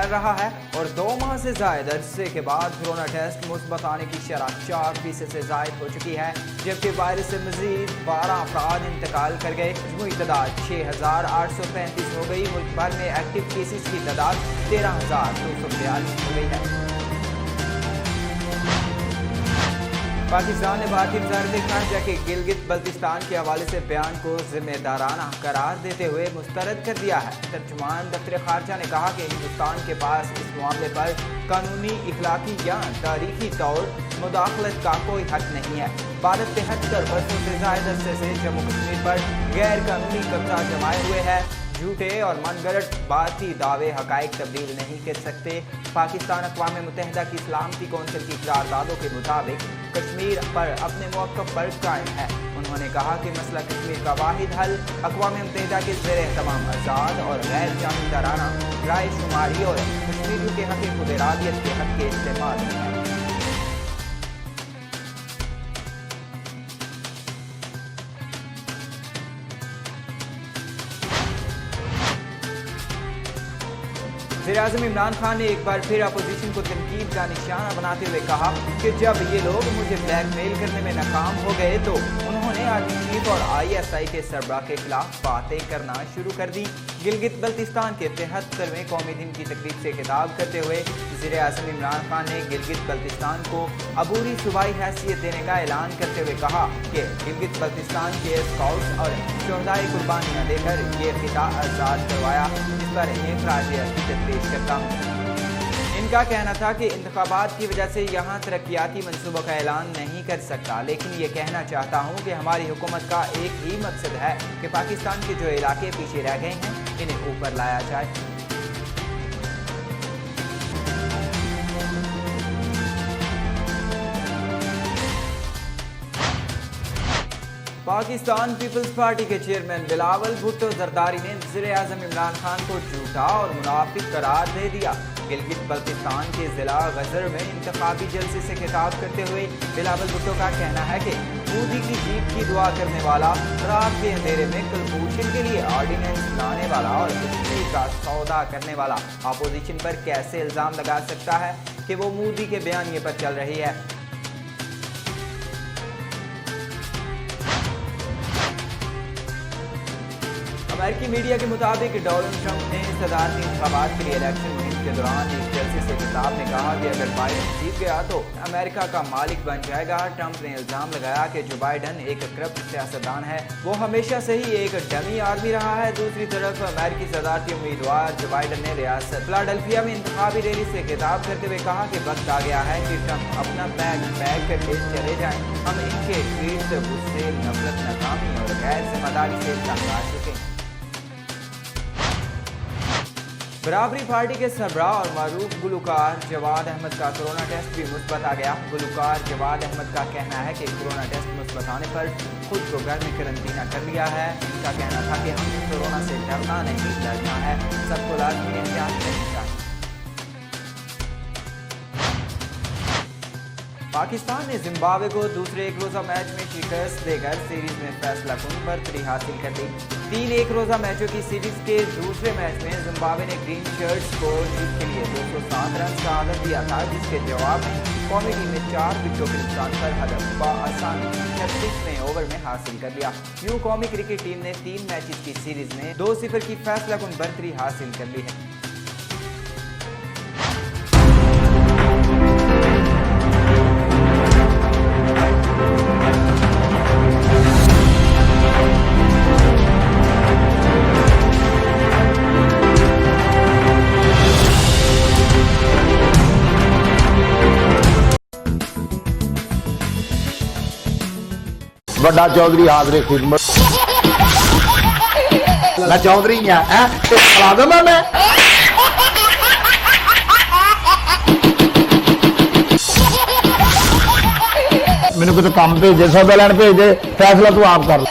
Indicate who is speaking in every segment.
Speaker 1: पहल रहा है और 2 माह से ज़ायद अरसे के बाद कोरोना टेस्ट मुस्बत आने की शरह 4% से ज़ायद हो चुकी है, जबकि वायरस से मजीद 12 अफराद इंतकाल कर गए। मजमूई तादाद 6,835 हो गई। मुल्क भर में एक्टिव केसेस की तादाद 13,242 हो गई है। पाकिस्तान ने भारतीय वज़ारत ख़ारजा के गिलगित बल्तिस्तान के हवाले से बयान को ज़िम्मेदाराना करार देते हुए मुस्तरद कर दिया है। तर्जुमान दफ्तर ख़ारजा ने कहा कि हिंदुस्तान के पास इस मामले पर कानूनी, इखलाकी या तारीखी तौर मुदाखलत का कोई हक नहीं है। भारत 73 वर्षों से ज़ायद अरसे से जम्मू कश्मीर पर गैर कानूनी कब्जा जमाए हुए है। झूठे और मनगढ़ंत बाती दावे हक़ाइक़ तब्दील नहीं कर सकते। पाकिस्तान अक़वाम मुत्तहिदा की सलामती कौंसिल की करारदादों के मुताबिक कश्मीर पर अपने मौक़िफ़ पर कायम है। उन्होंने कहा कि मसला कश्मीर का वाहिद हल अक़वाम मुत्तहिदा के ज़ेरे तमाम आज़ाद और गैर जानिबदाराना राय शुमारी और कश्मीरियों के हक़ खुद इरादियत के हक़ के इस्तेमाल में है। वज़ीर-ए-आज़म इमरान खान ने एक बार फिर अपोजिशन को तनकीद का निशाना बनाते हुए कहा कि जब ये लोग मुझे ब्लैकमेल करने में नाकाम हो गए तो उन्होंने आर्मी चीफ और ISI के सरबराह के खिलाफ बातें करना शुरू कर दी। गिलगित बल्तिस्तान के 73वें कौमी दिन की तकरीब से खिताब करते हुए वज़ीर-ए-आज़म इमरान खान ने गिलगित बल्तिस्तान को अबूरी सूबाई हैसियत देने का ऐलान करते हुए कहा कि गिलगित बल्तिस्तान के स्काउट्स और शोहदाए कुर्बानियाँ देकर ये खिता आज़ाद करवाया, जिस पर इन्हें खराज अक़ीदत पेश करता हूँ। इनका कहना था कि इंतखाबात की वजह से यहाँ तरक्याती मंसूबों का ऐलान नहीं कर सकता, लेकिन ये कहना चाहता हूँ कि हमारी हुकूमत का एक ही मकसद है कि पाकिस्तान के जो इलाके पीछे रह गए हैं इन्हें ऊपर लाया जाए। पाकिस्तान पीपल्स पार्टी के चेयरमैन बिलावल भुट्टो जरदारी ने वज़ीर-ए-आज़म इमरान खान को झूठा और मुनाफिक करार दे दिया। गिलगित बल्तिस्तान के ज़िला गजर में इंतखाबी जलसे से खिताब करते हुए बिलावल भुट्टो का कहना है कि मोदी की जीत की दुआ करने वाला, रात के अंधेरे में कुलभूषण के लिए ऑर्डिनेंस लाने वाला और कश्मीर का सौदा करने वाला अपोजिशन पर कैसे इल्ज़ाम लगा सकता है कि वो मोदी के बयानिए पर चल रही है। अमेरिकी मीडिया के मुताबिक डोनाल्ड ट्रंप ने सदारती इंतखाबात के लिए इलेक्शन मुहिम के दौरान एक जलसे से खिताब में कहा कि अगर बाइडन जीत गया तो अमेरिका का मालिक बन जाएगा। ट्रंप ने इल्ज़ाम लगाया कि जो बाइडन एक करप्ट सियासतदान है, वो हमेशा से ही एक डमी आदमी रहा है। दूसरी तरफ अमेरिकी सदारती उम्मीदवार जो बाइडन ने रियासत फिलाडेल्फिया में इंतखाबी रैली से खिताब करते हुए कहा कि वक्त आ गया है कि ट्रंप अपना बैग पैक करके चले जाएं। हम इनके ट्वीट से गुस्से, नफरत, नाकामी और गैर जिम्मेदारी से तंग आ चुके हैं। बराबरी पार्टी के सरबराह और मारूफ गुलकार जवाद अहमद का कोरोना टेस्ट भी मुस्बत आ गया। गुलकार जवाद अहमद का कहना है कि कोरोना टेस्ट मुस्बत आने पर खुद को घर में करंटीना कर लिया है। इनका कहना था कि हमें कोरोना से डरना नहीं, लड़ना है। सबको लाजमी एहतियात करनी चाहिए। पाकिस्तान ने जिम्बाब्वे को दूसरे एक रोज़ा मैच में शिकस्त देकर सीरीज में फैसला कुन बर्तरी हासिल कर दी। 3 एक रोज़ा मैचों की सीरीज के दूसरे मैच में जिम्बाब्वे ने ग्रीन शर्ट्स को जीत के लिए 207 रन का आदर दिया था, जिसके जवाब में कौमी टीम ने 4 विकेटों के नुकसान पर हदफ बआसानी 36वें ओवर में हासिल कर लिया। यूं कौमी क्रिकेट टीम ने 3 मैचेस की सीरीज में 2-0 की फैसला कुन बर्तरी हासिल कर ली है।
Speaker 2: बड़ा चौधरी हाजरे खिदमत। मैं चौधरी मैं मैनू कितने काम भेजे, सौदा लैन भेजे, फैसला तू आप कर।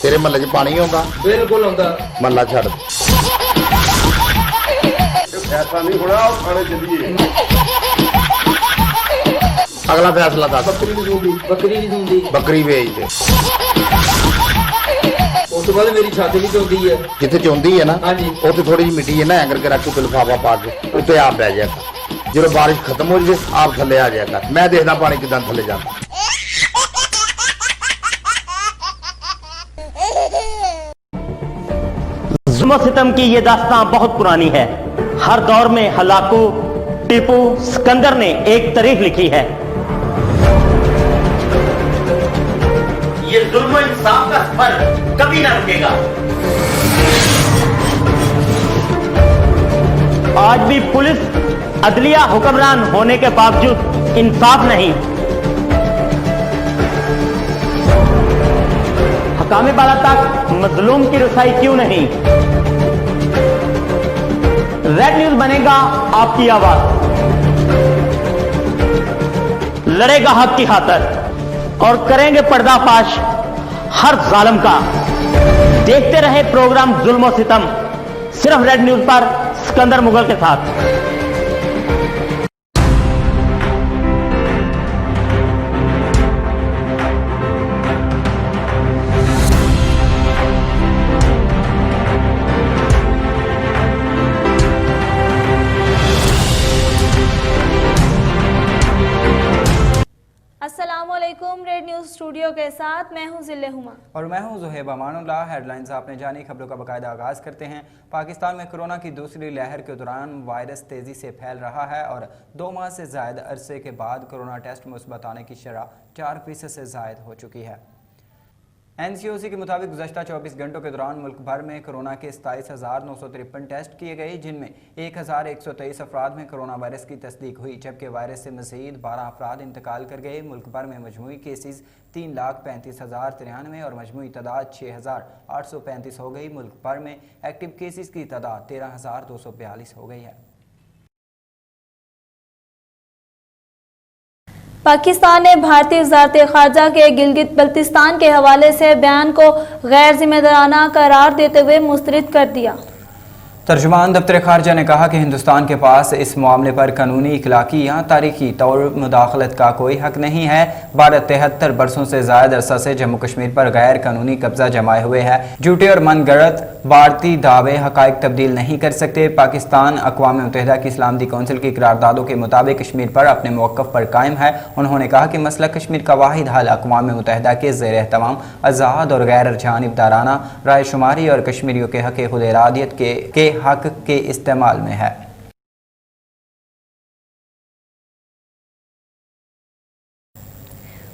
Speaker 2: तेरे महल्ले च पानी आउंदा? बिल्कुल आउंदा। महल्ला छड्ड फैसला नहीं होना, थाने चलिए। अगला फैसला था बकरी नहीं दूंगी, बकरी बेच दे।
Speaker 3: ਤੋਂ ਬਾਅਦ ਮੇਰੀ ਛੱਤ ਵੀ ਚੋਂਦੀ ਹੈ।
Speaker 2: ਜਿੱਥੇ ਚੁੰਦੀ ਹੈ ਨਾ
Speaker 3: ਹਾਂਜੀ।
Speaker 2: ਉੱਥੇ ਥੋੜੀ ਜਿਹੀ ਮਿੱਟੀ ਹੈ ਨਾ ਐਂ ਕਰਕੇ ਰੱਖ ਕੇ ਲਿਫਾਫਾ ਪਾ ਕੇ ਉੱਤੇ ਆਪ ਬਹਿ ਜਾਇਆ ਕਰ। ਜਦੋਂ ਬਾਰਿਸ਼ ਖਤਮ ਹੋ ਜਾਵੇ ਆਪ ਥੱਲੇ ਆ ਜਾਇਆ ਕਰ। ਮੈਂ ਦੇਖਦਾ ਪਾਣੀ ਕਿਦਾਂ ਥੱਲੇ ਜਾਂਦਾ।
Speaker 4: जुल्म सितम की ये दास्तां बहुत पुरानी है। हर दौर में हलाकू, टीपू, सिकंदर ने एक तारीख लिखी है। ये जुल्म इंसाफ का सफर कभी ना रुकेगा। आज भी पुलिस अदलिया हुक्मरान होने के बावजूद इंसाफ नहीं। हकामे बाला तक मजलूम की रसाई क्यों नहीं? रेड न्यूज बनेगा आपकी आवाज, लड़ेगा हक की खातिर और करेंगे पर्दाफाश हर जालिम का। देखते रहे प्रोग्राम जुल्म सितम, सिर्फ रेड न्यूज पर सिकंदर मुगल के साथ।
Speaker 5: अस्सलामुअलैकुम, रेड न्यूज़ स्टूडियो के साथ मैं हूं जिले हुमा
Speaker 1: और मैं हूं ज़ुहैब अमानुल्लाह। हेडलाइंस आपने जानी, खबरों का बाकायदा आगाज़ करते हैं। पाकिस्तान में कोरोना की दूसरी लहर के दौरान वायरस तेज़ी से फैल रहा है और 2 माह से ज़ायद अरसे के बाद कोरोना टेस्ट मुस्बत आने की शरह 4% से ज़ायद हो चुकी है। NCOC के मुताबिक गुज़श्ता 24 घंटों के दौरान मुल्क भर में कोरोना के 27,953 टेस्ट किए गए, जिनमें 1,123 अफराद में कोरोना वायरस की तस्दीक हुई, जबकि वायरस से मज़ीद 12 अफराद इंतकाल कर गए। मुल्क भर में मजमूई केसेस 3,35,093 और मजमूई तादाद 6,835 हो गई। मुल्क भर में एक्टिव केसेस की तादाद 13,242 हो गई है।
Speaker 5: पाकिस्तान ने भारतीय वज़ारत ख़ारजा के गिलगित बल्तिस्तान के हवाले से बयान को गैर जिम्मेदाराना करार देते हुए मुस्तरद कर दिया।
Speaker 1: तर्जुमान दफ्तर खारजा ने कहा कि हिंदुस्तान के पास इस मामले पर कानूनी, इखलाकी या तारीखी तौर मुदाखलत का कोई हक नहीं है। भारत 73 बरसों से ज़ायद अरसा से जम्मू कश्मीर पर गैर कानूनी कब्जा जमाए हुए है। झूठे और मनगढ़ंत भारतीय दावे हकायक तब्दील नहीं कर सकते। पाकिस्तान अक़वाम मुत्तहिदा की सलामती कौंसिल की करारदादों के मुताबिक कश्मीर पर अपने मौक़िफ़ पर कायम है। उन्होंने कहा कि मसला कश्मीर का वाहिद हल अक़वाम मुत्तहिदा के ज़ेर एहतमाम आज़ाद और गैर जानिबदाराना राय शुमारी और कश्मीरियों के हक़ खुद इरादियत के हक के इस्तेमाल में है।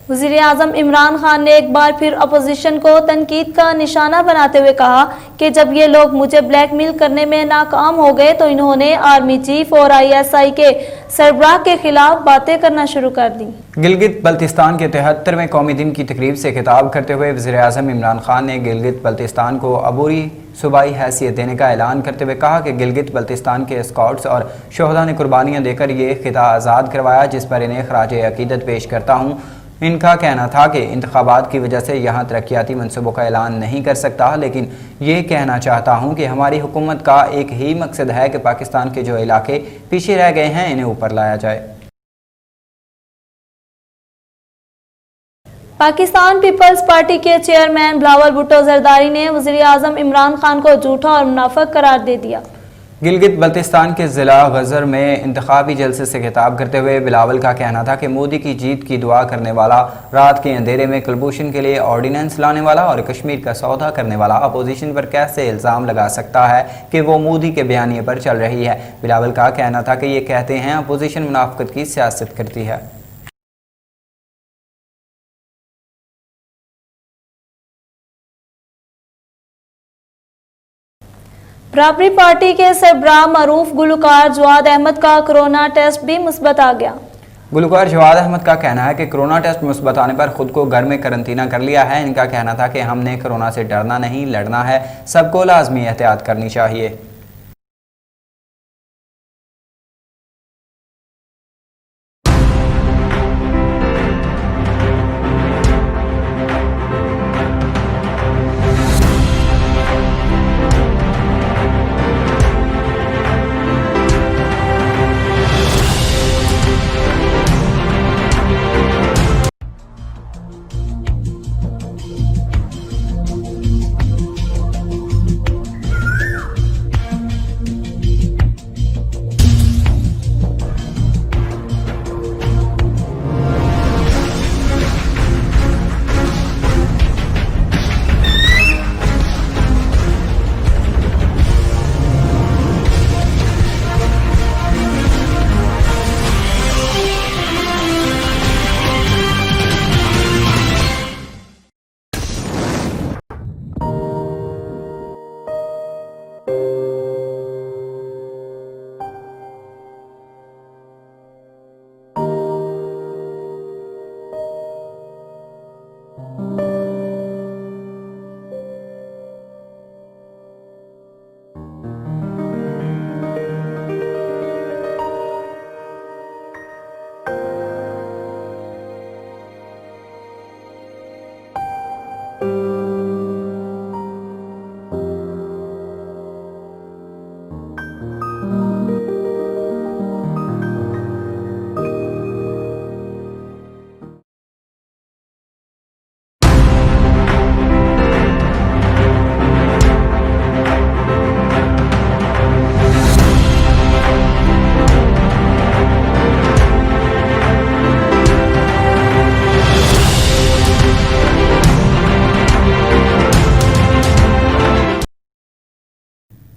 Speaker 5: वज़ीर आज़म इमरान खान ने एक बार फिर अपोजिशन को तनकीद का निशाना बनाते हुए कहा कि जब ये लोग मुझे ब्लैकमेल करने में नाकाम हो गए तो इन्होंने आर्मी चीफ और ISI के सरबराह के खिलाफ बातें करना शुरू कर दी।
Speaker 1: गिलगित बल्तिस्तान के 73वें कौमी दिन की तकरीब से खिताब करते हुए वज़ीर आज़म इमरान खान ने गिलगित बल्तिस्तान को अबूरी सूबाई हैसियत देने का ऐलान करते हुए कहा कि गिलगित बल्तिस्तान के स्काउट्स और शोहदा ने कुर्बानियाँ देकर ये खिता आज़ाद करवाया, जिस पर इन्हें खराज अकीदत पेश करता हूँ। इनका कहना था कि इंतखाबात की वजह से यहाँ तरक्याती मनसूबों का ऐलान नहीं कर सकता, लेकिन ये कहना चाहता हूँ कि हमारी हुकूमत का एक ही मकसद है कि पाकिस्तान के जो इलाके पीछे रह गए हैं इन्हें ऊपर लाया जाए।
Speaker 5: पाकिस्तान पीपल्स पार्टी के चेयरमैन बिलावल भुट्टो जरदारी ने वज़ीर आज़म इमरान खान को झूठा और मुनाफिक करार दे दिया।
Speaker 1: गिलगित बल्तिस्तान के ज़िला गज़र में इंतखाबी जलसे से खिताब करते हुए बिलावल का कहना था कि मोदी की जीत की दुआ करने वाला, रात के अंधेरे में कुलभूषण के लिए ऑर्डिनेंस लाने वाला और कश्मीर का सौदा करने वाला अपोजिशन पर कैसे इल्ज़ाम लगा सकता है कि वो मोदी के बयानिए पर चल रही है। बिलावल का कहना था कि ये कहते हैं अपोजिशन मुनाफिकत की सियासत करती है।
Speaker 5: बराबरी पार्टी के सरबराह मरूफ गुलकार जवाद अहमद का कोरोना टेस्ट भी मुस्बत आ गया।
Speaker 1: गुलकार जवाद अहमद का कहना है कि कोरोना टेस्ट मुस्बत आने पर खुद को घर में करंतना कर लिया है। इनका कहना था कि हमने कोरोना से डरना नहीं, लड़ना है, सबको लाजमी एहतियात करनी चाहिए।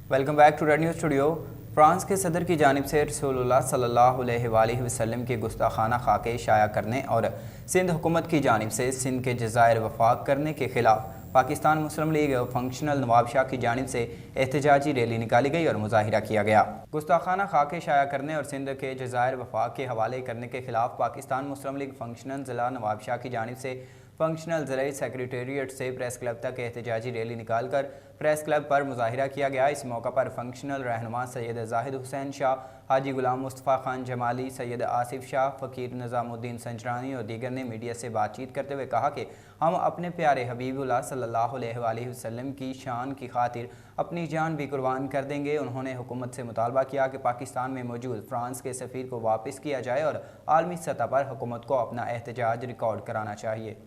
Speaker 1: Welcome back to Red News studio. France के सदर की जानिब से रसूलुल्लाह सल्लल्लाहु अलैहि वसल्लम के गुस्ताखाना खाके शाया करने और सिंध हुकूमत की जानिब से सिंध के जज़ायर वफाक करने के खिलाफ Pakistan Muslim League functional Nawab Shah की जानिब से एहतजाजी रैली निकाली गई और मुजाहिरा किया गया। गुस्ताखाना खाके शाया करने और सिंध के जज़ायर वफाक के हवाले करने के खिलाफ पाकिस्तान मुस्लिम लीग फंक्शनल ज़िला नवाब शाह की जानिब से फंक्शनल ज़िला सेक्रेटेरिएट से प्रेस क्लब तक एहतजाजी रैली निकालकर प्रेस क्लब पर मुजाहिरा किया गया। इस मौका पर फंक्शनल रहनुमा सैयद जाहिद हुसैन शाह, हाजी गुलाम मुस्तफ़ा खान जमाली, सैयद आसिफ शाह, फ़कीर निज़ामुद्दीन संजरानी और दीगर ने मीडिया से बातचीत करते हुए कहा कि हम अपने प्यारे हबीबुल्लाह सल्लल्लाहु अलैहि वसल्लम की शान की खातिर अपनी जान भी कुर्बान कर देंगे। उन्होंने हुकूमत से मुतालबा किया कि पाकिस्तान में मौजूद फ्रांस के सफ़ीर को वापस किया जाए और आलमी सतह पर हुकूमत को अपना एहतजाज रिकॉर्ड कराना चाहिए।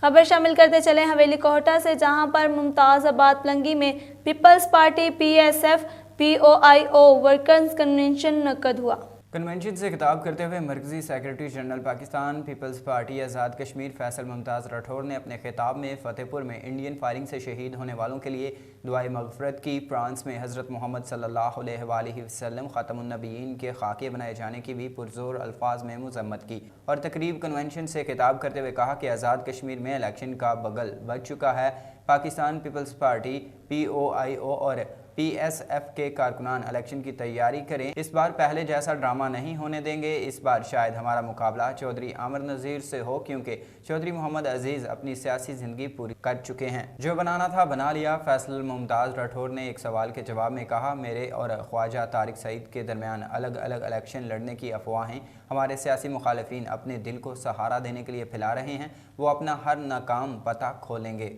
Speaker 5: खबर शामिल करते चले हवेली कोहटा से, जहां पर मुमताज़ाबाद पलंगी में Peoples Party PSF POIO workers convention मुनक्कद हुआ।
Speaker 1: कन्वेंशन से खिताब करते हुए मरकजी secretary general Pakistan Peoples Party Azad Kashmir Faisal Mumtaz Rathore ने अपने खिताब में फ़तेहपुर में इंडियन फायरिंग से शहीद होने वालों के लिए दुआए मग़फ़रत की। फ्रांस में हज़रत मोहम्मद सल्लल्लाहु अलैहि वसल्लम ख़ातमुन नबीयीन के खाके बनाए जाने की भी पुरज़ोर अल्फाज में मज़म्मत की और तकरीब कन्वेंशन से खिताब करते हुए कहा कि आज़ाद कश्मीर में इलेक्शन का बगल बज चुका है। पाकिस्तान पीपल्स पार्टी POIO और PSF के कारकुनान इलेक्शन की तैयारी करें। इस बार पहले जैसा ड्रामा नहीं होने देंगे। इस बार शायद हमारा मुकाबला चौधरी आमिर नज़ीर से हो, क्योंकि चौधरी मोहम्मद अजीज़ अपनी सियासी ज़िंदगी पूरी कर चुके हैं। जो बनाना था बना लिया। फैसल मुमताज़ राठौर ने एक सवाल के जवाब में कहा, मेरे और ख्वाजा तारिक सईद के दरमियान अलग अलग इलेक्शन लड़ने की अफवाहें हमारे सियासी मुखालिफिन अपने दिल को सहारा देने के लिए फैला रहे हैं। वो अपना हर नाकाम पता खोलेंगे।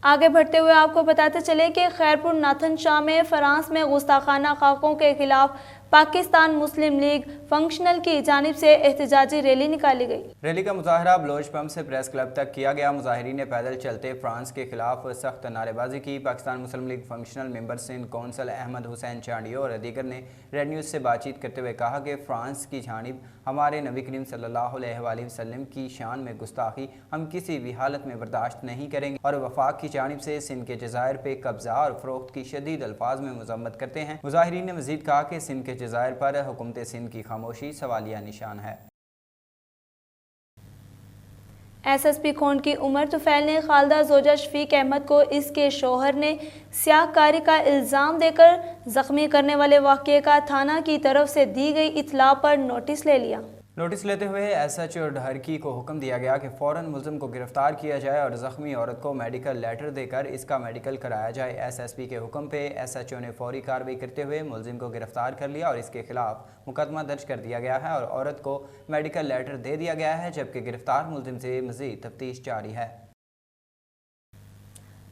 Speaker 5: आगे बढ़ते हुए आपको बताते चले कि खैरपुर नाथन शाह में फ्रांस में गुस्ताखाना खाकों के खिलाफ पाकिस्तान मुस्लिम लीग फंक्शनल की जानिब से एहतजाजी रैली निकाली गई।
Speaker 1: रैली का मुजाहरा बलोच पंप से प्रेस क्लब तक किया गया। मुजाहिरीन ने पैदल चलते फ्रांस के खिलाफ सख्त नारेबाजी की। Pakistan Muslim League functional member Sindh council Ahmed Hussain Chandio और दीगर ने रेड न्यूज़ से बातचीत करते हुए कहा कि फ्रांस की जानिब हमारे नबी करीम सल्लल्लाहु अलैहि वसल्लम की शान में गुस्ताखी हम किसी भी हालत में बर्दाश्त नहीं करेंगे और वफाक की जानिब से सिंध के जज़ायर पे कब्जा और फ़रोख्त की शदीद अल्फाज में मज़म्मत करते हैं। मुजाहिरीन ने मज़ीद कहा कि सिंध के जज़ायर पर हुकूमत सिंध की खामोशी सवालिया निशान है।
Speaker 5: SSP खोंड की उमर तुफैल ने खालदा जोजा शफीक अहमद को इसके शोहर ने स्याहकारी का इल्ज़ाम देकर ज़ख्मी करने वाले वाक़ये का थाना की तरफ से दी गई इत्तला पर नोटिस ले लिया।
Speaker 1: नोटिस लेते हुए SHO ढरकी को हुक्म दिया गया कि फ़ौरन मुल्ज़िम को गिरफ्तार किया जाए और ज़ख्मी औरत को मेडिकल लेटर देकर इसका मेडिकल कराया जाए। SSP के हुक्म पे SHO ने फौरी कार्रवाई करते हुए मुल्ज़िम को गिरफ्तार कर लिया और इसके खिलाफ मुकदमा दर्ज कर दिया गया है और औरत को मेडिकल लेटर दे दिया गया है, जबकि गिरफ्तार मुल्ज़िम से मज़ीद तफ्तीश जारी है।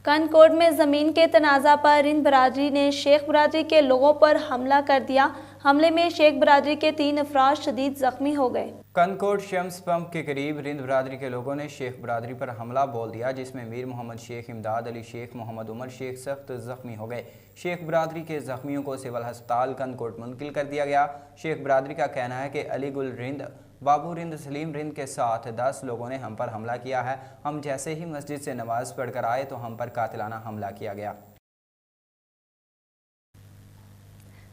Speaker 5: कनकोट में ज़मीन के तनाज़ा पर रिंद बरादरी ने शेख बरादरी के लोगों पर हमला कर दिया। हमले में शेख बरादरी के 3 अफराद शदीद ज़ख्मी हो गए।
Speaker 1: कनकोट शम्स पंप के करीब रिंद बरादरी के लोगों ने शेख बरादरी पर हमला बोल दिया, जिसमें मीर मोहम्मद शेख, इमदाद अली शेख, मोहम्मद उमर शेख सख्त ज़ख्मी हो गए। शेख बरादरी के ज़ख्मियों को सिविल हस्पताल कनकोट मुंतकिल कर दिया गया। शेख बरादरी का कहना है कि अली गुल रिंद, बाबू रिंद, सलीम रिंद के साथ 10 लोगों ने हम पर हमला किया है। हम जैसे ही मस्जिद से नमाज पढ़कर आए तो हम पर कातिलाना हमला किया गया।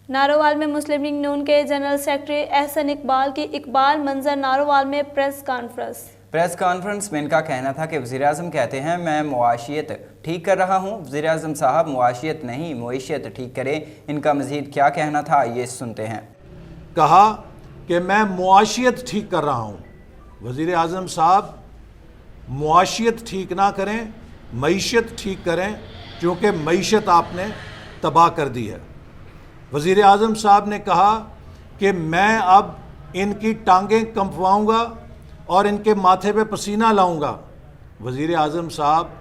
Speaker 5: नारोवाल में मुस्लिम लीग नून के जनरल सेक्रेटरी एहसन इकबाल की इकबाल मंजर नारोवाल में प्रेस कॉन्फ्रेंस में इनका कहना था कि वज़ीर-ए-आज़म कहते हैं मैं मुआशियत ठीक कर रहा हूँ। वज़ीर-ए-आज़म साहब मुआशियत नहीं मुईशत ठीक करें। इनका मज़ीद क्या कहना था ये सुनते हैं।
Speaker 3: कहा कि मैं मुआशियत ठीक कर रहा हूँ। वज़ीर-ए-आज़म साहब मुआशियत ठीक ना करें, मईशत ठीक करें, क्योंकि मईशत आपने तबाह कर दी है। वज़ीर-ए-आज़म साहब ने कहा कि मैं अब इनकी टांगें कंपवाऊंगा और इनके माथे पे पसीना लाऊंगा। वज़ीर-ए-आज़म साहब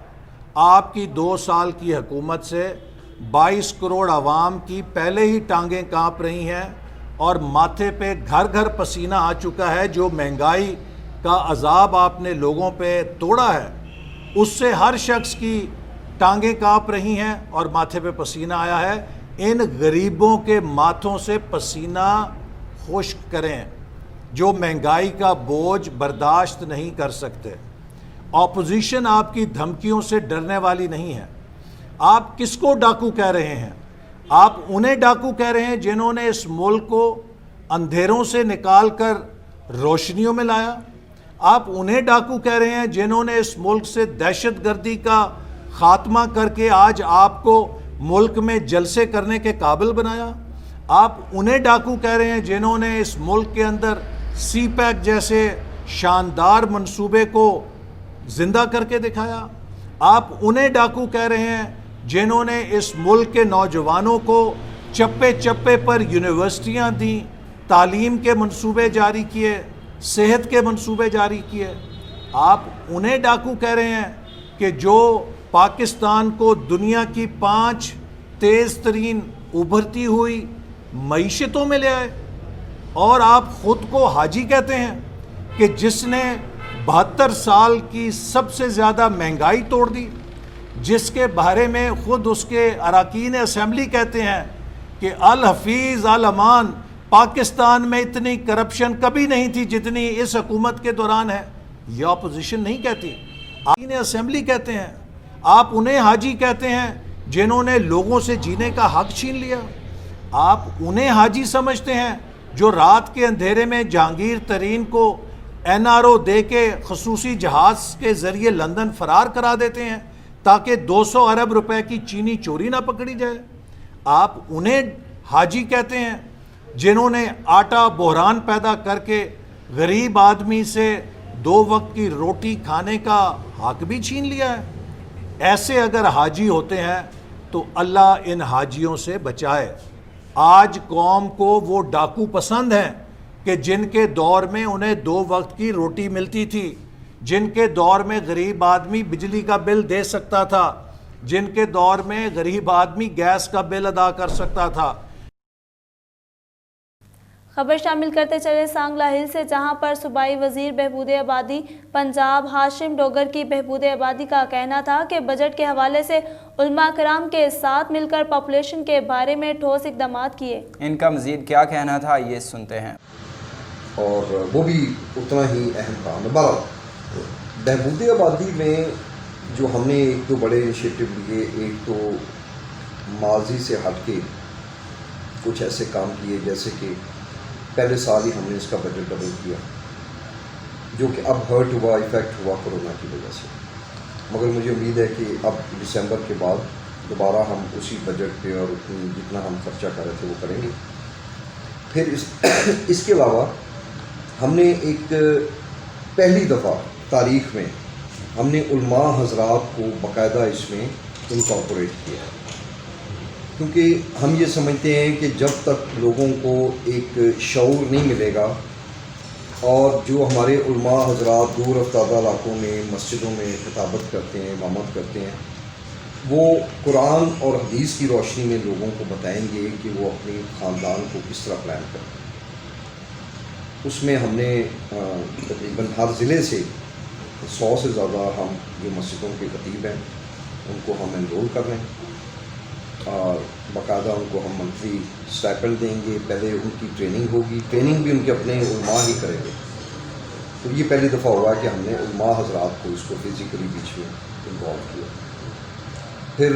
Speaker 3: आपकी 2 साल की हुकूमत से 22 करोड़ आवाम की पहले ही टांगें कांप रही हैं और माथे पे घर घर पसीना आ चुका है। जो महंगाई का अजाब आपने लोगों पे तोड़ा है उससे हर शख्स की टांगें कांप रही हैं और माथे पे पसीना आया है। इन गरीबों के माथों से पसीना खुश्क करें जो महंगाई का बोझ बर्दाश्त नहीं कर सकते। اپوزیشن آپ کی دھمکیوں سے ڈرنے والی نہیں ہے. آپ کس کو ڈاکو کہہ رہے ہیں؟ آپ انہیں ڈاکو کہہ رہے ہیں جنہوں نے اس ملک کو اندھیروں سے نکال کر روشنیوں میں لایا. آپ انہیں ڈاکو کہہ رہے ہیں جنہوں نے اس ملک سے دہشت گردی کا خاتمہ کر کے آج آپ کو ملک میں جلسے کرنے کے قابل بنایا. آپ انہیں ڈاکو کہہ رہے ہیں جنہوں نے اس ملک کے اندر سی پیک جیسے شاندار منصوبے کو زندہ کر کے دکھایا. آپ انہیں ڈاکو کہہ رہے ہیں جنہوں نے اس ملک کے نوجوانوں کو چپے چپے پر یونیورسٹیاں دیں، تعلیم کے منصوبے جاری کیے، صحت کے منصوبے جاری کیے. آپ انہیں ڈاکو کہہ رہے ہیں کہ جو پاکستان کو دنیا کی 5 تیز ترین ابھرتی ہوئی معیشتوں میں لے آئے. اور آپ خود کو حاجی کہتے ہیں کہ جس نے 72 سال کی سب سے زیادہ مہنگائی توڑ دی، جس کے بارے میں خود اس کے اراکین اسمبلی کہتے ہیں کہ الحفیظ الامان، پاکستان میں اتنی کرپشن کبھی نہیں تھی جتنی اس حکومت کے دوران ہے. یہ اپوزیشن نہیں کہتی، اراکین اسمبلی کہتے ہیں. آپ انہیں حاجی کہتے ہیں جنہوں نے لوگوں سے جینے کا حق چھین لیا. آپ انہیں حاجی سمجھتے ہیں جو رات کے اندھیرے میں جہانگیر ترین کو NRO دے کے خصوصی جہاز کے ذریعے لندن فرار کرا دیتے ہیں تاکہ 200 ارب روپے کی چینی چوری نہ پکڑی جائے. آپ انہیں حاجی کہتے ہیں جنہوں نے آٹا بحران پیدا کر کے غریب آدمی سے 2 وقت کی روٹی کھانے کا حق بھی چھین لیا ہے. ایسے اگر حاجی ہوتے ہیں تو اللہ ان حاجیوں سے بچائے. آج قوم کو وہ ڈاکو پسند ہیں کہ جن کے دور میں انہیں 2 وقت کی روٹی ملتی تھی، جن کے دور میں غریب آدمی بجلی کا بل دے سکتا تھا، جن کے دور میں غریب آدمی گیس کا بل ادا کر سکتا تھا.
Speaker 5: خبر شامل کرتے چلے سانگلہ ہل سے، جہاں پر صوبائی وزیر بہبود آبادی پنجاب ہاشم ڈوگر کی بہبود آبادی کا کہنا تھا کہ بجٹ کے حوالے سے علماء کرام کے ساتھ مل کر پاپولیشن کے بارے میں ٹھوس اقدامات کیے.
Speaker 1: ان کا مزید کیا کہنا تھا یہ سنتے ہیں.
Speaker 6: اور وہ بھی اتنا ہی اہم کام ہے. بہرحال بہبود آبادی میں جو ہم نے 1-2 بڑے انیشیٹو لیے، ایک تو ماضی سے ہٹ کے کچھ ایسے کام کیے جیسے کہ پہلے سال ہی ہم نے اس کا بجٹ ڈبل کیا، جو کہ اب ہرٹ ہوا، ایفیکٹ ہوا کورونا کی وجہ سے. مگر مجھے امید ہے کہ اب دسمبر کے بعد دوبارہ ہم اسی بجٹ پہ اور جتنا ہم خرچہ کر رہے تھے وہ کریں گے. پھر اس کے علاوہ ہم نے ایک پہلی دفعہ تاریخ میں ہم نے علماء حضرات کو باقاعدہ اس میں انکارپوریٹ کیا ہے، کیونکہ ہم یہ سمجھتے ہیں کہ جب تک لوگوں کو ایک شعور نہیں ملے گا، اور جو ہمارے علماء حضرات دور افتادہ علاقوں میں مسجدوں میں خطابت کرتے ہیں، امامت کرتے ہیں، وہ قرآن اور حدیث کی روشنی میں لوگوں کو بتائیں گے کہ وہ اپنے خاندان کو کس طرح پلان کریں. اس میں ہم نے تقریباً ہر ضلع سے 100 سے زیادہ ہم جو مسجدوں کے خطیب ہیں ان کو ہم انرول کر رہے ہیں، اور باقاعدہ ان کو ہم منتھلی اسٹائپنڈ دیں گے. پہلے ان کی ٹریننگ ہوگی، ٹریننگ بھی ان کے اپنے علماء ہی کریں گے. تو یہ پہلی دفعہ ہوا کہ ہم نے علماء حضرات کو اس کو فزیکلی بیچ میں انوالو کیا. پھر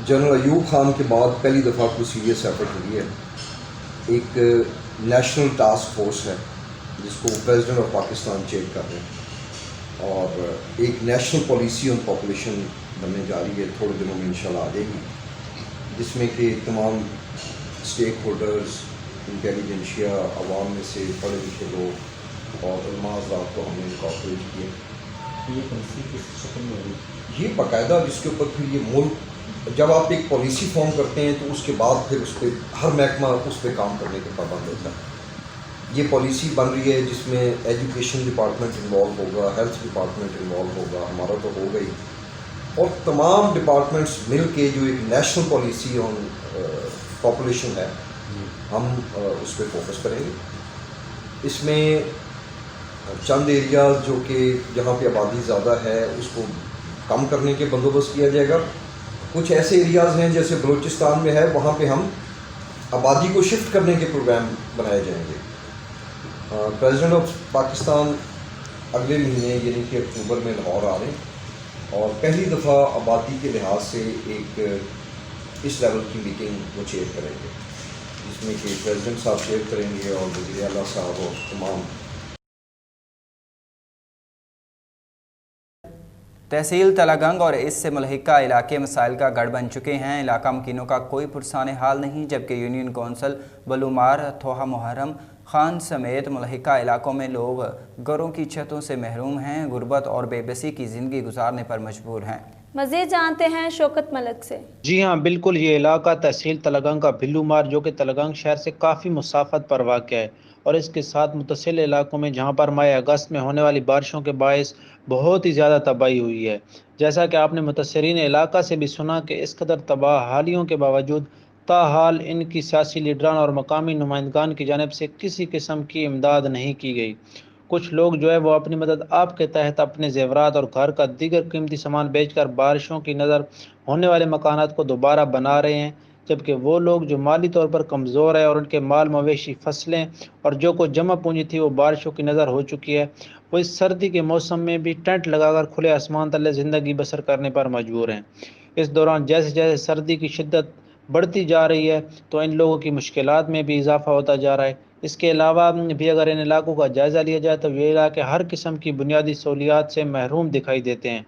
Speaker 6: جنرل ایوب خان کے بعد پہلی دفعہ کوئی سیریس ایفرٹ ہوئی ہے. ایک نیشنل ٹاسک فورس ہے جس کو پریزیڈنٹ آف پاکستان چیئر کر رہے ہیں، اور ایک نیشنل پالیسی آن پاپولیشن بننے جا رہی ہے، تھوڑے دنوں میں انشاءاللہ آ جائے گی، جس میں کہ تمام اسٹیک ہولڈرز، انٹیلیجنشیا، عوام میں سے پڑھے لکھے لوگ اور علماء حضرات کو ہم نے انکارپوریٹ کیے. یہ پالیسی کس شکل میں ہوگی؟ یہ باقاعدہ جس کے اوپر پھر یہ ملک جب آپ ایک پالیسی فارم کرتے ہیں تو اس کے بعد پھر اس پہ ہر محکمہ اس پہ کام کرنے کے پابند ہوتا ہے. یہ پالیسی بن رہی ہے جس میں ایجوکیشن ڈپارٹمنٹ انوالو ہوگا، ہیلتھ ڈپارٹمنٹ انوالو ہوگا، ہمارا تو ہو گئی، اور تمام ڈپارٹمنٹس مل کے جو ایک نیشنل پالیسی آن پاپولیشن ہے ہم اس پہ فوکس کریں گے. اس میں چند ایریاز جو کہ جہاں پہ آبادی زیادہ ہے اس کو کم کرنے کے بندوبست کیا جائے گا. کچھ ایسے ایریاز ہیں جیسے بلوچستان میں ہے، وہاں پہ ہم آبادی کو شفٹ کرنے کے پروگرام بنائے جائیں گے. پریزیڈنٹ آف پاکستان اگلے مہینے یعنی کہ اکتوبر میں لاہور آ رہے ہیں اور پہلی دفعہ آبادی کے لحاظ سے ایک اس لیول کی میٹنگ وہ چیئر کریں گے، جس میں کہ پریزیڈنٹ صاحب چیئر کریں گے اور وزیر اعلیٰ صاحب اور تمام
Speaker 1: تحصیل تلگنگ اور اس سے ملحقہ علاقے مسائل کا گڑھ بن چکے ہیں۔ علاقہ مکینوں کا کوئی پرسان حال نہیں، جبکہ یونین کونسل بلومار، تھوہا محرم خان سمیت ملحقہ علاقوں میں لوگ گھروں کی چھتوں سے محروم ہیں، غربت اور بے بسی کی زندگی گزارنے پر مجبور ہیں۔
Speaker 5: مزید جانتے ہیں شوکت ملک سے۔
Speaker 7: جی ہاں بالکل، یہ علاقہ تحصیل تلگنگ کا بھلومار جو کہ تلگنگ شہر سے کافی مسافت پر واقع ہے اور اس کے ساتھ متصل علاقوں میں جہاں پر ماہ اگست میں ہونے والی بارشوں کے باعث بہت ہی زیادہ تباہی ہوئی ہے۔ جیسا کہ آپ نے متاثرین علاقہ سے بھی سنا کہ اس قدر تباہ حالیوں کے باوجود تاحال ان کی سیاسی لیڈران اور مقامی نمائندگان کی جانب سے کسی قسم کی امداد نہیں کی گئی۔ کچھ لوگ جو ہے وہ اپنی مدد آپ کے تحت اپنے زیورات اور گھر کا دیگر قیمتی سامان بیچ کر بارشوں کی نظر ہونے والے مکانات کو دوبارہ بنا رہے ہیں، جبکہ وہ لوگ جو مالی طور پر کمزور ہے اور ان کے مال مویشی فصلیں اور جو کچھ جمع پونجی تھی وہ بارشوں کی نظر ہو چکی ہے، وہ اس سردی کے موسم میں بھی ٹینٹ لگا کر کھلے آسمان تلے زندگی بسر کرنے پر مجبور ہیں۔ اس دوران جیسے جیسے سردی کی شدت بڑھتی جا رہی ہے تو ان لوگوں کی مشکلات میں بھی اضافہ ہوتا جا رہا ہے۔ اس کے علاوہ بھی اگر ان علاقوں کا جائزہ لیا جائے تو یہ علاقے ہر قسم کی بنیادی سہولیات سے محروم دکھائی دیتے ہیں۔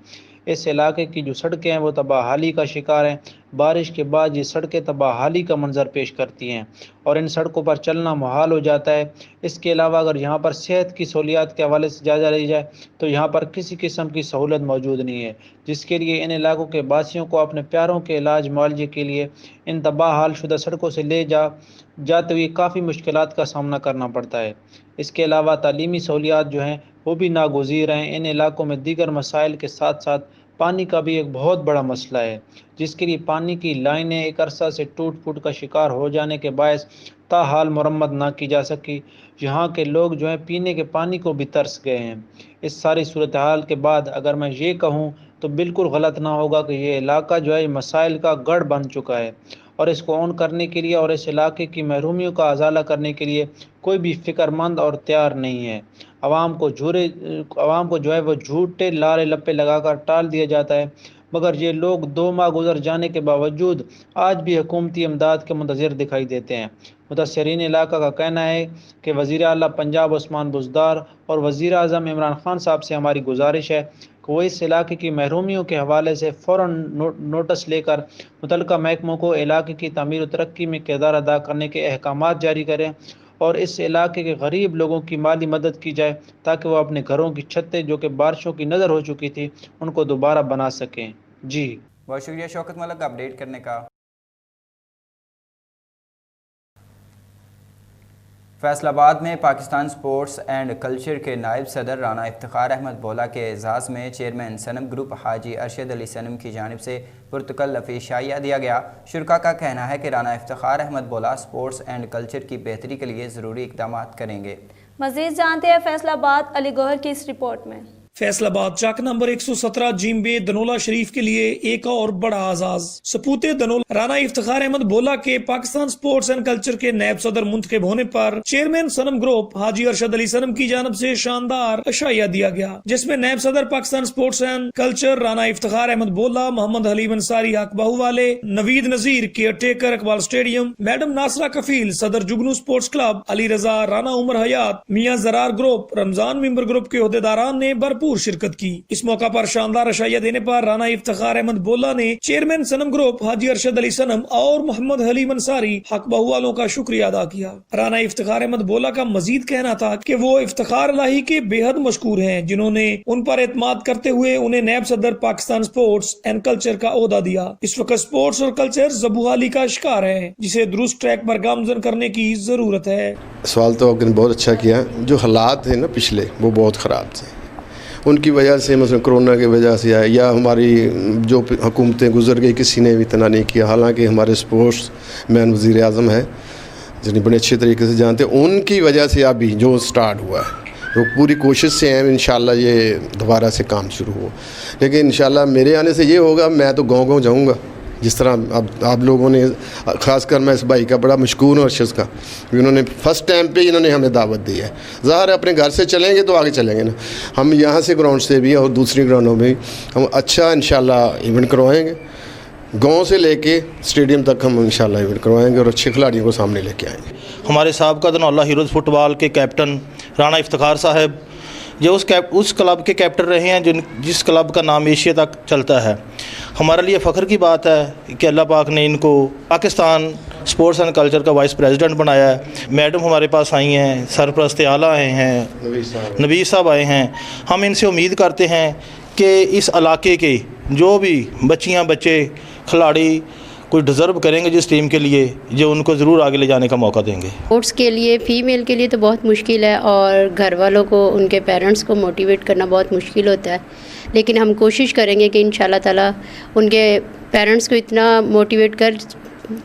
Speaker 7: اس علاقے کی جو سڑکیں ہیں وہ تباہ حالی کا شکار ہیں۔ بارش کے بعد یہ سڑکیں تباہ حالی کا منظر پیش کرتی ہیں اور ان سڑکوں پر چلنا محال ہو جاتا ہے۔ اس کے علاوہ اگر یہاں پر صحت کی سہولیات کے حوالے سے جائزہ لیا جائے تو یہاں پر کسی قسم کی سہولت موجود نہیں ہے، جس کے لیے ان علاقوں کے باسیوں کو اپنے پیاروں کے علاج معالجے کے لیے ان تباہ حال شدہ سڑکوں سے لے جاتے ہوئے کافی مشکلات کا سامنا کرنا پڑتا ہے۔ اس کے علاوہ تعلیمی سہولیات جو ہیں وہ بھی ناگزیر ہیں۔ ان علاقوں میں دیگر مسائل کے ساتھ ساتھ پانی کا بھی ایک بہت بڑا مسئلہ ہے، جس کے لیے پانی کی لائنیں ایک عرصہ سے ٹوٹ پھوٹ کا شکار ہو جانے کے باعث تاحال مرمت نہ کی جا سکی۔ یہاں کے لوگ جو ہیں پینے کے پانی کو بھی ترس گئے ہیں۔ اس ساری صورتحال کے بعد اگر میں یہ کہوں تو بالکل غلط نہ ہوگا کہ یہ علاقہ جو ہے مسائل کا گڑھ بن چکا ہے اور اس کو اون کرنے کے لیے اور اس علاقے کی محرومیوں کا ازالہ کرنے کے لیے کوئی بھی فکر مند اور تیار نہیں ہے۔ عوام کو جو ہے وہ جھوٹے لارے لپے لگا کر ٹال دیا جاتا ہے، مگر یہ لوگ 2 ماہ گزر جانے کے باوجود آج بھی حکومتی امداد کے منتظر دکھائی دیتے ہیں۔ متاثرین علاقہ کا کہنا ہے کہ وزیر اعلیٰ پنجاب عثمان بزدار اور وزیر اعظم عمران خان صاحب سے ہماری گزارش ہے کہ وہ اس علاقے کی محرومیوں کے حوالے سے فوراً نوٹس لے کر متعلقہ محکموں کو علاقے کی تعمیر و ترقی میں کردار ادا کرنے کے احکامات جاری کریں اور اس علاقے کے غریب لوگوں کی مالی مدد کی جائے تاکہ وہ اپنے گھروں کی چھتیں جو کہ بارشوں کی نظر ہو چکی تھی ان کو دوبارہ بنا سکیں۔ جی
Speaker 1: بہت شکریہ شوکت ملک اپڈیٹ کرنے کا۔ فیصل آباد میں پاکستان سپورٹس اینڈ کلچر کے نائب صدر رانا افتخار احمد بولا کے اعزاز میں چیئرمین صنم گروپ حاجی ارشد علی صنم کی جانب سے پرتکلف عشائیہ دیا گیا۔ شرکاء کا کہنا ہے کہ رانا افتخار احمد بولا سپورٹس اینڈ کلچر کی بہتری کے لیے ضروری اقدامات کریں گے۔
Speaker 5: مزید جانتے ہیں فیصل آباد علی گوہر کی اس رپورٹ میں۔
Speaker 8: فیصل آباد چاک نمبر 117 جیم بے دنولا شریف کے لیے ایک اور بڑا اعزاز۔ سپوت دنولا رانا افتخار احمد بولا کے پاکستان سپورٹس اینڈ کلچر کے نائب صدر منتخب ہونے پر چیئرمین صنم گروپ حاجی ارشد علی صنم کی جانب سے شاندار عشائیہ دیا گیا، جس میں نائب صدر Pakistan sports and culture Rana Iftikhar Ahmed Bola, Muhammad Halim Ansari حق بہو والے، Naveed Nazir caretaker Iqbal stadium, madam Nasira Kafeel صدر جگنو سپورٹس کلب، علی رضا، رانا عمر حیات، میاں زرار گروپ، رمضان ممبر گروپ کے عہدیداران نے بھرپور شرکت کی۔ اس موقع پر شاندار عشائیہ دینے پر رانا افتخار احمد بولا نے چیئرمین صنم گروپ حاجی ارشد علی صنم اور محمد حلیم انصاری حق بہو والوں کا شکریہ ادا کیا۔ رانا افتخار احمد بولا کا مزید کہنا تھا کہ وہ افتخار الہی کے بے حد مشکور ہیں جنہوں نے ان پر اعتماد کرتے ہوئے انہیں نائب صدر پاکستان سپورٹس اینڈ کلچر کا عہدہ دیا۔ اس وقت سپورٹس اور کلچر زبوحالی کا شکار ہے جسے درست ٹریک پر گامزن کرنے کی ضرورت ہے۔
Speaker 9: سوال تو آپ نے بہت اچھا کیا۔ جو حالات تھے نا پچھلے وہ بہت خراب تھے، ان کی وجہ سے مثلا کرونا کی وجہ سے یا ہماری جو حکومتیں گزر گئی کسی نے بھی اتنا نہیں کیا، حالانکہ ہمارے سپورٹس مین وزیر اعظم ہے جنہیں بڑے اچھے طریقے سے جانتے ہیں، ان کی وجہ سے ابھی جو سٹارٹ ہوا ہے وہ پوری کوشش سے ہیں انشاءاللہ یہ دوبارہ سے کام شروع ہو۔ لیکن انشاءاللہ میرے آنے سے یہ ہوگا، میں تو گاؤں گاؤں جاؤں گا جس طرح اب آپ لوگوں نے خاص کر میں اس بھائی کا بڑا مشکور ہوں ارشد کا، انہوں نے فرسٹ ٹائم پہ انہوں نے ہمیں دعوت دی ہے. ظاہر ہے اپنے گھر سے چلیں گے تو آگے چلیں گے نا. ہم یہاں سے گراؤنڈ سے بھی اور دوسری گراؤنڈوں میں بھی ہم اچھا انشاءاللہ ایونٹ کروائیں گے. گاؤں سے لے کے اسٹیڈیم تک ہم انشاءاللہ ایونٹ کروائیں گے اور اچھے کھلاڑیوں کو سامنے لے کے آئیں گے.
Speaker 10: ہمارے سابقہ دھنولہ ہیروز فٹ بال کے کیپٹن رانا افتخار صاحب جو اس کلب کے کیپٹن رہے ہیں جس کلب کا نام ایشیا تک چلتا ہے. ہمارے لیے فخر کی بات ہے کہ اللہ پاک نے ان کو پاکستان سپورٹس اینڈ کلچر کا وائس پریزیڈنٹ بنایا ہے. میڈم ہمارے پاس آئی ہیں، سرپرست اعلیٰ آئے ہیں، نبی صاحب آئے ہیں. ہم ان سے امید کرتے ہیں کہ اس علاقے کے جو بھی بچیاں بچے کھلاڑی کوئی ڈیزرو کریں گے جس ٹیم کے لیے، جو ان کو ضرور آگے لے جانے کا موقع دیں گے.
Speaker 11: اسپورٹس کے لیے فیمیل کے لیے تو بہت مشکل ہے اور گھر والوں کو ان کے پیرنٹس کو موٹیویٹ کرنا بہت مشکل ہوتا ہے، لیکن ہم کوشش کریں گے کہ انشاءاللہ تعالیٰ ان کے پیرنٹس کو اتنا موٹیویٹ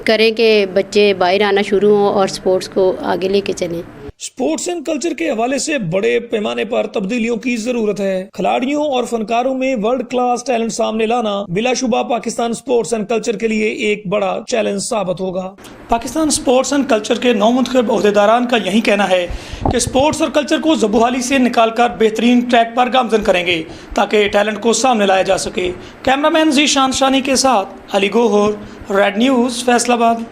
Speaker 11: کریں کہ بچے باہر آنا شروع ہوں اور اسپورٹس کو آگے لے کے چلیں.
Speaker 8: سپورٹس اینڈ کلچر کے حوالے سے بڑے پیمانے پر تبدیلیوں کی ضرورت ہے. کھلاڑیوں اور فنکاروں میں ورلڈ کلاس ٹیلنٹ سامنے لانا بلا شبہ پاکستان سپورٹس اینڈ کلچر کے لیے ایک بڑا چیلنج ثابت ہوگا. پاکستان سپورٹس اینڈ کلچر کے نو منتخب عہدیداران کا یہی کہنا ہے کہ سپورٹس اور کلچر کو زبوحالی سے نکال کر بہترین ٹریک پر گامزن کریں گے تاکہ ٹیلنٹ کو سامنے لایا جا سکے. کیمرامین ذیشان شانی کے ساتھ علی گوہر، ریڈ نیوز، فیصل آباد.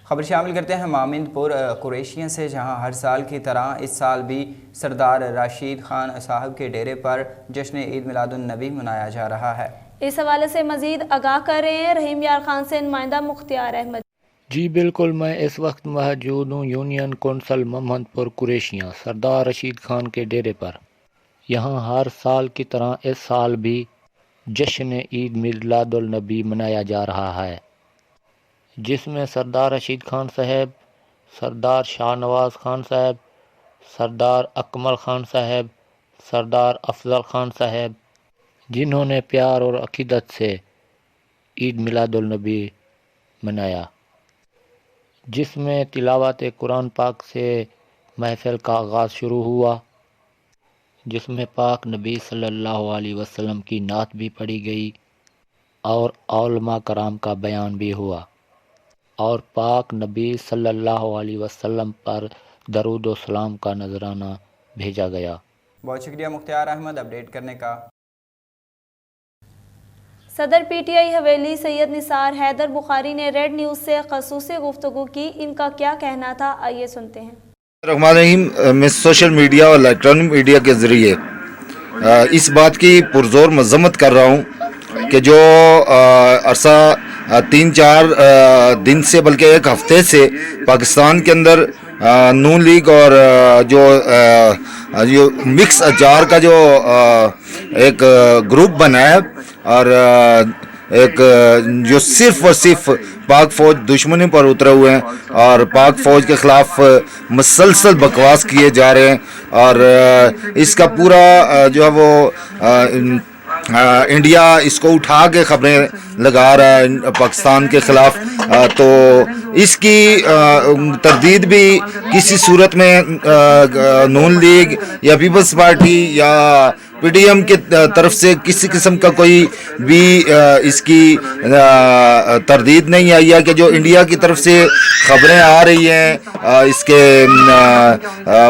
Speaker 1: خبر شامل کرتے ہیں مامند پور قریشیاں سے، جہاں ہر سال کی طرح اس سال بھی سردار راشد خان صاحب کے ڈیرے پر جشن عید میلاد النبی منایا جا رہا ہے.
Speaker 5: اس حوالے سے مزید آگاہ کر رہے ہیں رحیم یار خان سے نمائندہ مختار احمد.
Speaker 12: جی بالکل، میں اس وقت موجود ہوں یونین کونسل مامند پور قریشیاں سردار رشید خان کے ڈیرے پر. یہاں ہر سال کی طرح اس سال بھی جشن عید میلاد النبی منایا جا رہا ہے، جس میں سردار رشید خان صاحب، سردار شاہ نواز خان صاحب، سردار اکمل خان صاحب، سردار افضل خان صاحب، جنہوں نے پیار اور عقیدت سے عید میلاد النبی منایا، جس میں تلاوت قرآن پاک سے محفل کا آغاز شروع ہوا، جس میں پاک نبی صلی اللہ علیہ وسلم کی نعت بھی پڑھی گئی اور علماء کرام کا بیان بھی ہوا اور پاک نبی صلی اللہ علیہ وسلم پر درود و سلام کا نذرانہ بھیجا گیا.
Speaker 1: بہت شکریہ مختار احمد اپڈیٹ کرنے کا.
Speaker 5: صدر پی ٹی آئی حویلی سید نثار حیدر بخاری نے ریڈ نیوز سے خصوصی گفتگو کی. ان کا کیا کہنا تھا، آئیے سنتے ہیں.
Speaker 13: الرحمن الرحیم. میں سوشل میڈیا اور الیکٹرانک میڈیا کے ذریعے اس بات کی پرزور مذمت کر رہا ہوں کہ جو عرصہ 3-4 دن سے بلکہ ایک ہفتے سے پاکستان کے اندر نون لیگ اور جو مکس اچار کا جو ایک گروپ بنا ہے اور ایک جو صرف اور صرف پاک فوج دشمنی پر اترے ہوئے ہیں اور پاک فوج کے خلاف مسلسل بکواس کیے جا رہے ہیں اور اس کا پورا جو ہے وہ انڈیا اس کو اٹھا کے خبریں لگا رہا ہے پاکستان کے خلاف. تو اس کی تردید بھی کسی صورت میں نون لیگ یا پیپلز پارٹی یا پی ڈی ایم کی طرف سے کسی قسم کا کوئی بھی اس کی تردید نہیں آئی ہے کہ جو انڈیا کی طرف سے خبریں آ رہی ہیں اس کے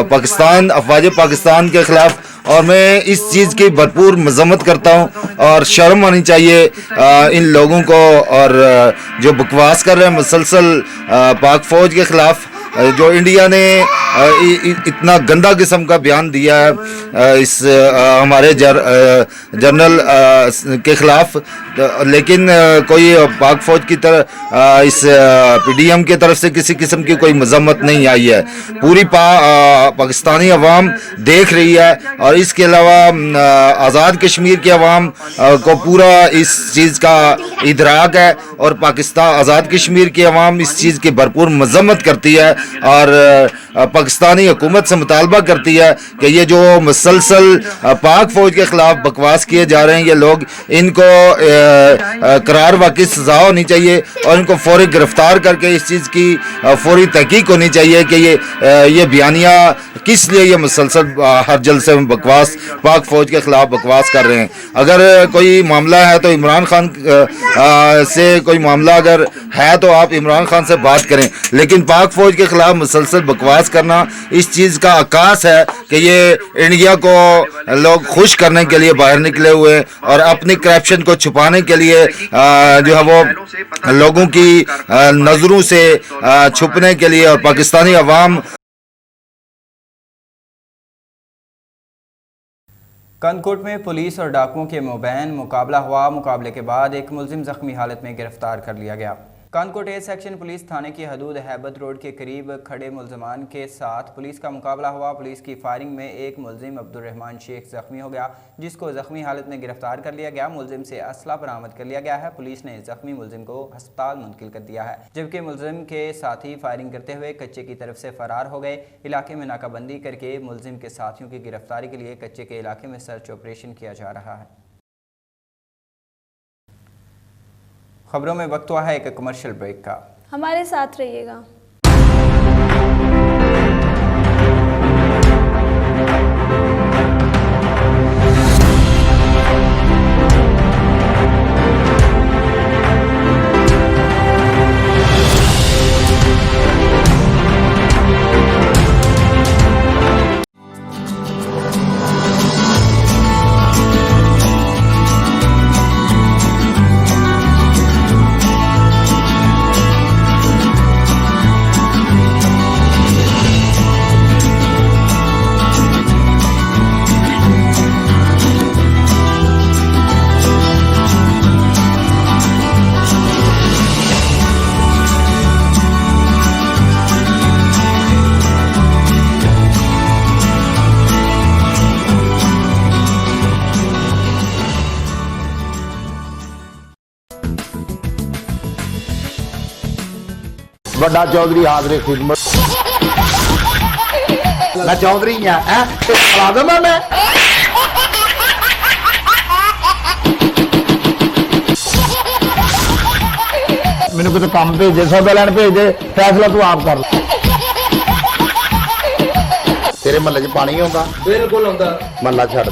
Speaker 13: پاکستان افواج پاکستان کے خلاف. اور میں اس چیز کی بھرپور مذمت کرتا ہوں اور شرم آنی چاہیے ان لوگوں کو اور جو بکواس کر رہے ہیں مسلسل پاک فوج کے خلاف. جو انڈیا نے اتنا گندا قسم کا بیان دیا ہے اس ہمارے جنرل کے خلاف، لیکن کوئی پاک فوج کی طرف اس پی ڈی ایم کی طرف سے کسی قسم کی کوئی مذمت نہیں آئی ہے. پوری پاکستانی عوام دیکھ رہی ہے اور اس کے علاوہ آزاد کشمیر کے عوام کو پورا اس چیز کا ادراک ہے اور پاکستان آزاد کشمیر کی عوام اس چیز کی بھرپور مذمت کرتی ہے اور پاکستانی حکومت سے مطالبہ کرتی ہے کہ یہ جو مسلسل پاک فوج کے خلاف بکواس کیے جا رہے ہیں یہ لوگ، ان کو قرار واقعی سزا ہونی چاہیے اور ان کو فوری گرفتار کر کے اس چیز کی فوری تحقیق ہونی چاہیے کہ یہ بیانیہ کس لیے یہ مسلسل ہر جلسے میں بکواس، پاک فوج کے خلاف بکواس کر رہے ہیں۔ اگر کوئی معاملہ ہے تو عمران خان سے کوئی معاملہ اگر ہے تو آپ عمران خان سے بات کریں، لیکن پاک فوج کے خلاف مسلسل بکواس کرنا اس چیز کا عکاس ہے کہ یہ انڈیا کو لوگ خوش کرنے کے لیے باہر نکلے ہوئے اور اپنی کرپشن کو چھپانے کے لیے جو ہے وہ لوگوں کی نظروں سے چھپنے کے لیے، اور پاکستانی عوام
Speaker 1: کندکوٹ میں پولیس اور ڈاکوؤں کے مابین مقابلہ ہوا۔ مقابلے کے بعد ایک ملزم زخمی حالت میں گرفتار کر لیا گیا۔ کانکوٹ اے سیکشن پولیس تھانے کی حدود ہیبت روڈ کے قریب کھڑے ملزمان کے ساتھ پولیس کا مقابلہ ہوا۔ پولیس کی فائرنگ میں ایک ملزم عبدالرحمان شیخ زخمی ہو گیا، جس کو زخمی حالت میں گرفتار کر لیا گیا۔ ملزم سے اسلحہ برآمد کر لیا گیا ہے۔ پولیس نے زخمی ملزم کو ہسپتال منتقل کر دیا ہے، جبکہ ملزم کے ساتھی فائرنگ کرتے ہوئے کچے کی طرف سے فرار ہو گئے۔ علاقے میں ناکہ بندی کر کے ملزم کے ساتھیوں کی گرفتاری کے لیے کچے کے علاقے میں سرچ آپریشن کیا جا رہا ہے۔ خبروں میں وقت ہوا ہے ایک کمرشل بریک کا،
Speaker 5: ہمارے ساتھ رہیے گا۔
Speaker 2: بڑا چودھری حاضر خدمت، میں چودھری ہاں ملازم ہاں میں۔ میرے کو تو کام بھیج دے، سودا لین بھیج دے، فیصلہ تو آپ کر لو۔ تیرے محلے چ پانی آتا؟ بالکل آتا۔ محلہ چھڑ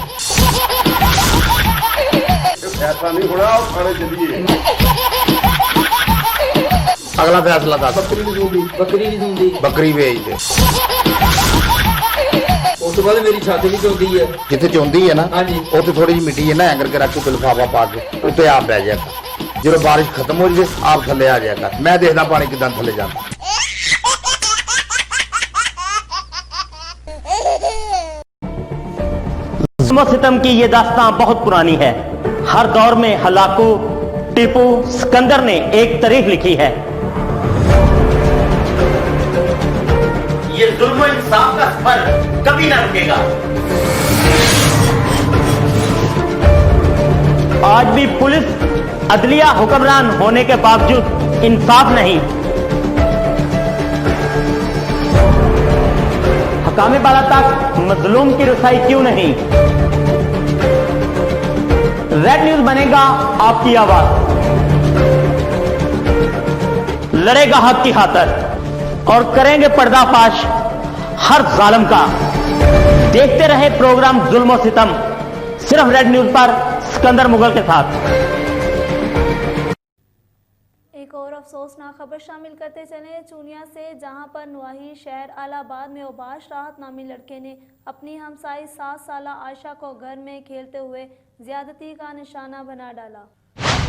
Speaker 2: ایسا نہیں ہونا، کھانے چلیے اگلا فیصلہ دس۔ بکری نہیں دوں گی، بکری بھیج دے۔ اس کے بعد میری چھاتی بھی چوندی ہے، جتنے چوندی ہے نا اتنے تھوڑی جی مٹی ہے نا کر کے رکھ کے لفافہ پا کے اتنے آپ بہ جائے گا۔ جب بارش ختم ہو جائے آپ تھلے آ جائے گا، میں دیکھنا پانی کدھر تھلے جاتا۔
Speaker 4: ظلم و ستم کی یہ داستان بہت پرانی ہے۔ ہر دور میں ہلاکو، ٹیپو، سکندر نے ایک تاریخ لکھی ہے۔ یہ ظلم و انصاف کا سفر کبھی نہ رکے گا۔ آج بھی پولیس عدلیہ حکمران ہونے کے باوجود انصاف نہیں۔ حکام بالا تک مظلوم کی رسائی کیوں نہیں؟ ریڈ نیوز بنے گا آپ کی آواز، لڑے گا حق کی خاطر اور کریں گے پردہ فاش ہر ظالم کا۔ دیکھتے رہے پروگرام ظلم و ستم، صرف ریڈ نیوز پر سکندر مغل کے ساتھ۔
Speaker 5: ایک اور افسوسناک خبر شامل کرتے چلیں چونیا سے، جہاں پر نواحی شہر آل آباد میں اوباش راحت نامی لڑکے نے اپنی ہمسائی 7 سالہ عائشہ کو گھر میں کھیلتے ہوئے زیادتی کا نشانہ بنا ڈالا۔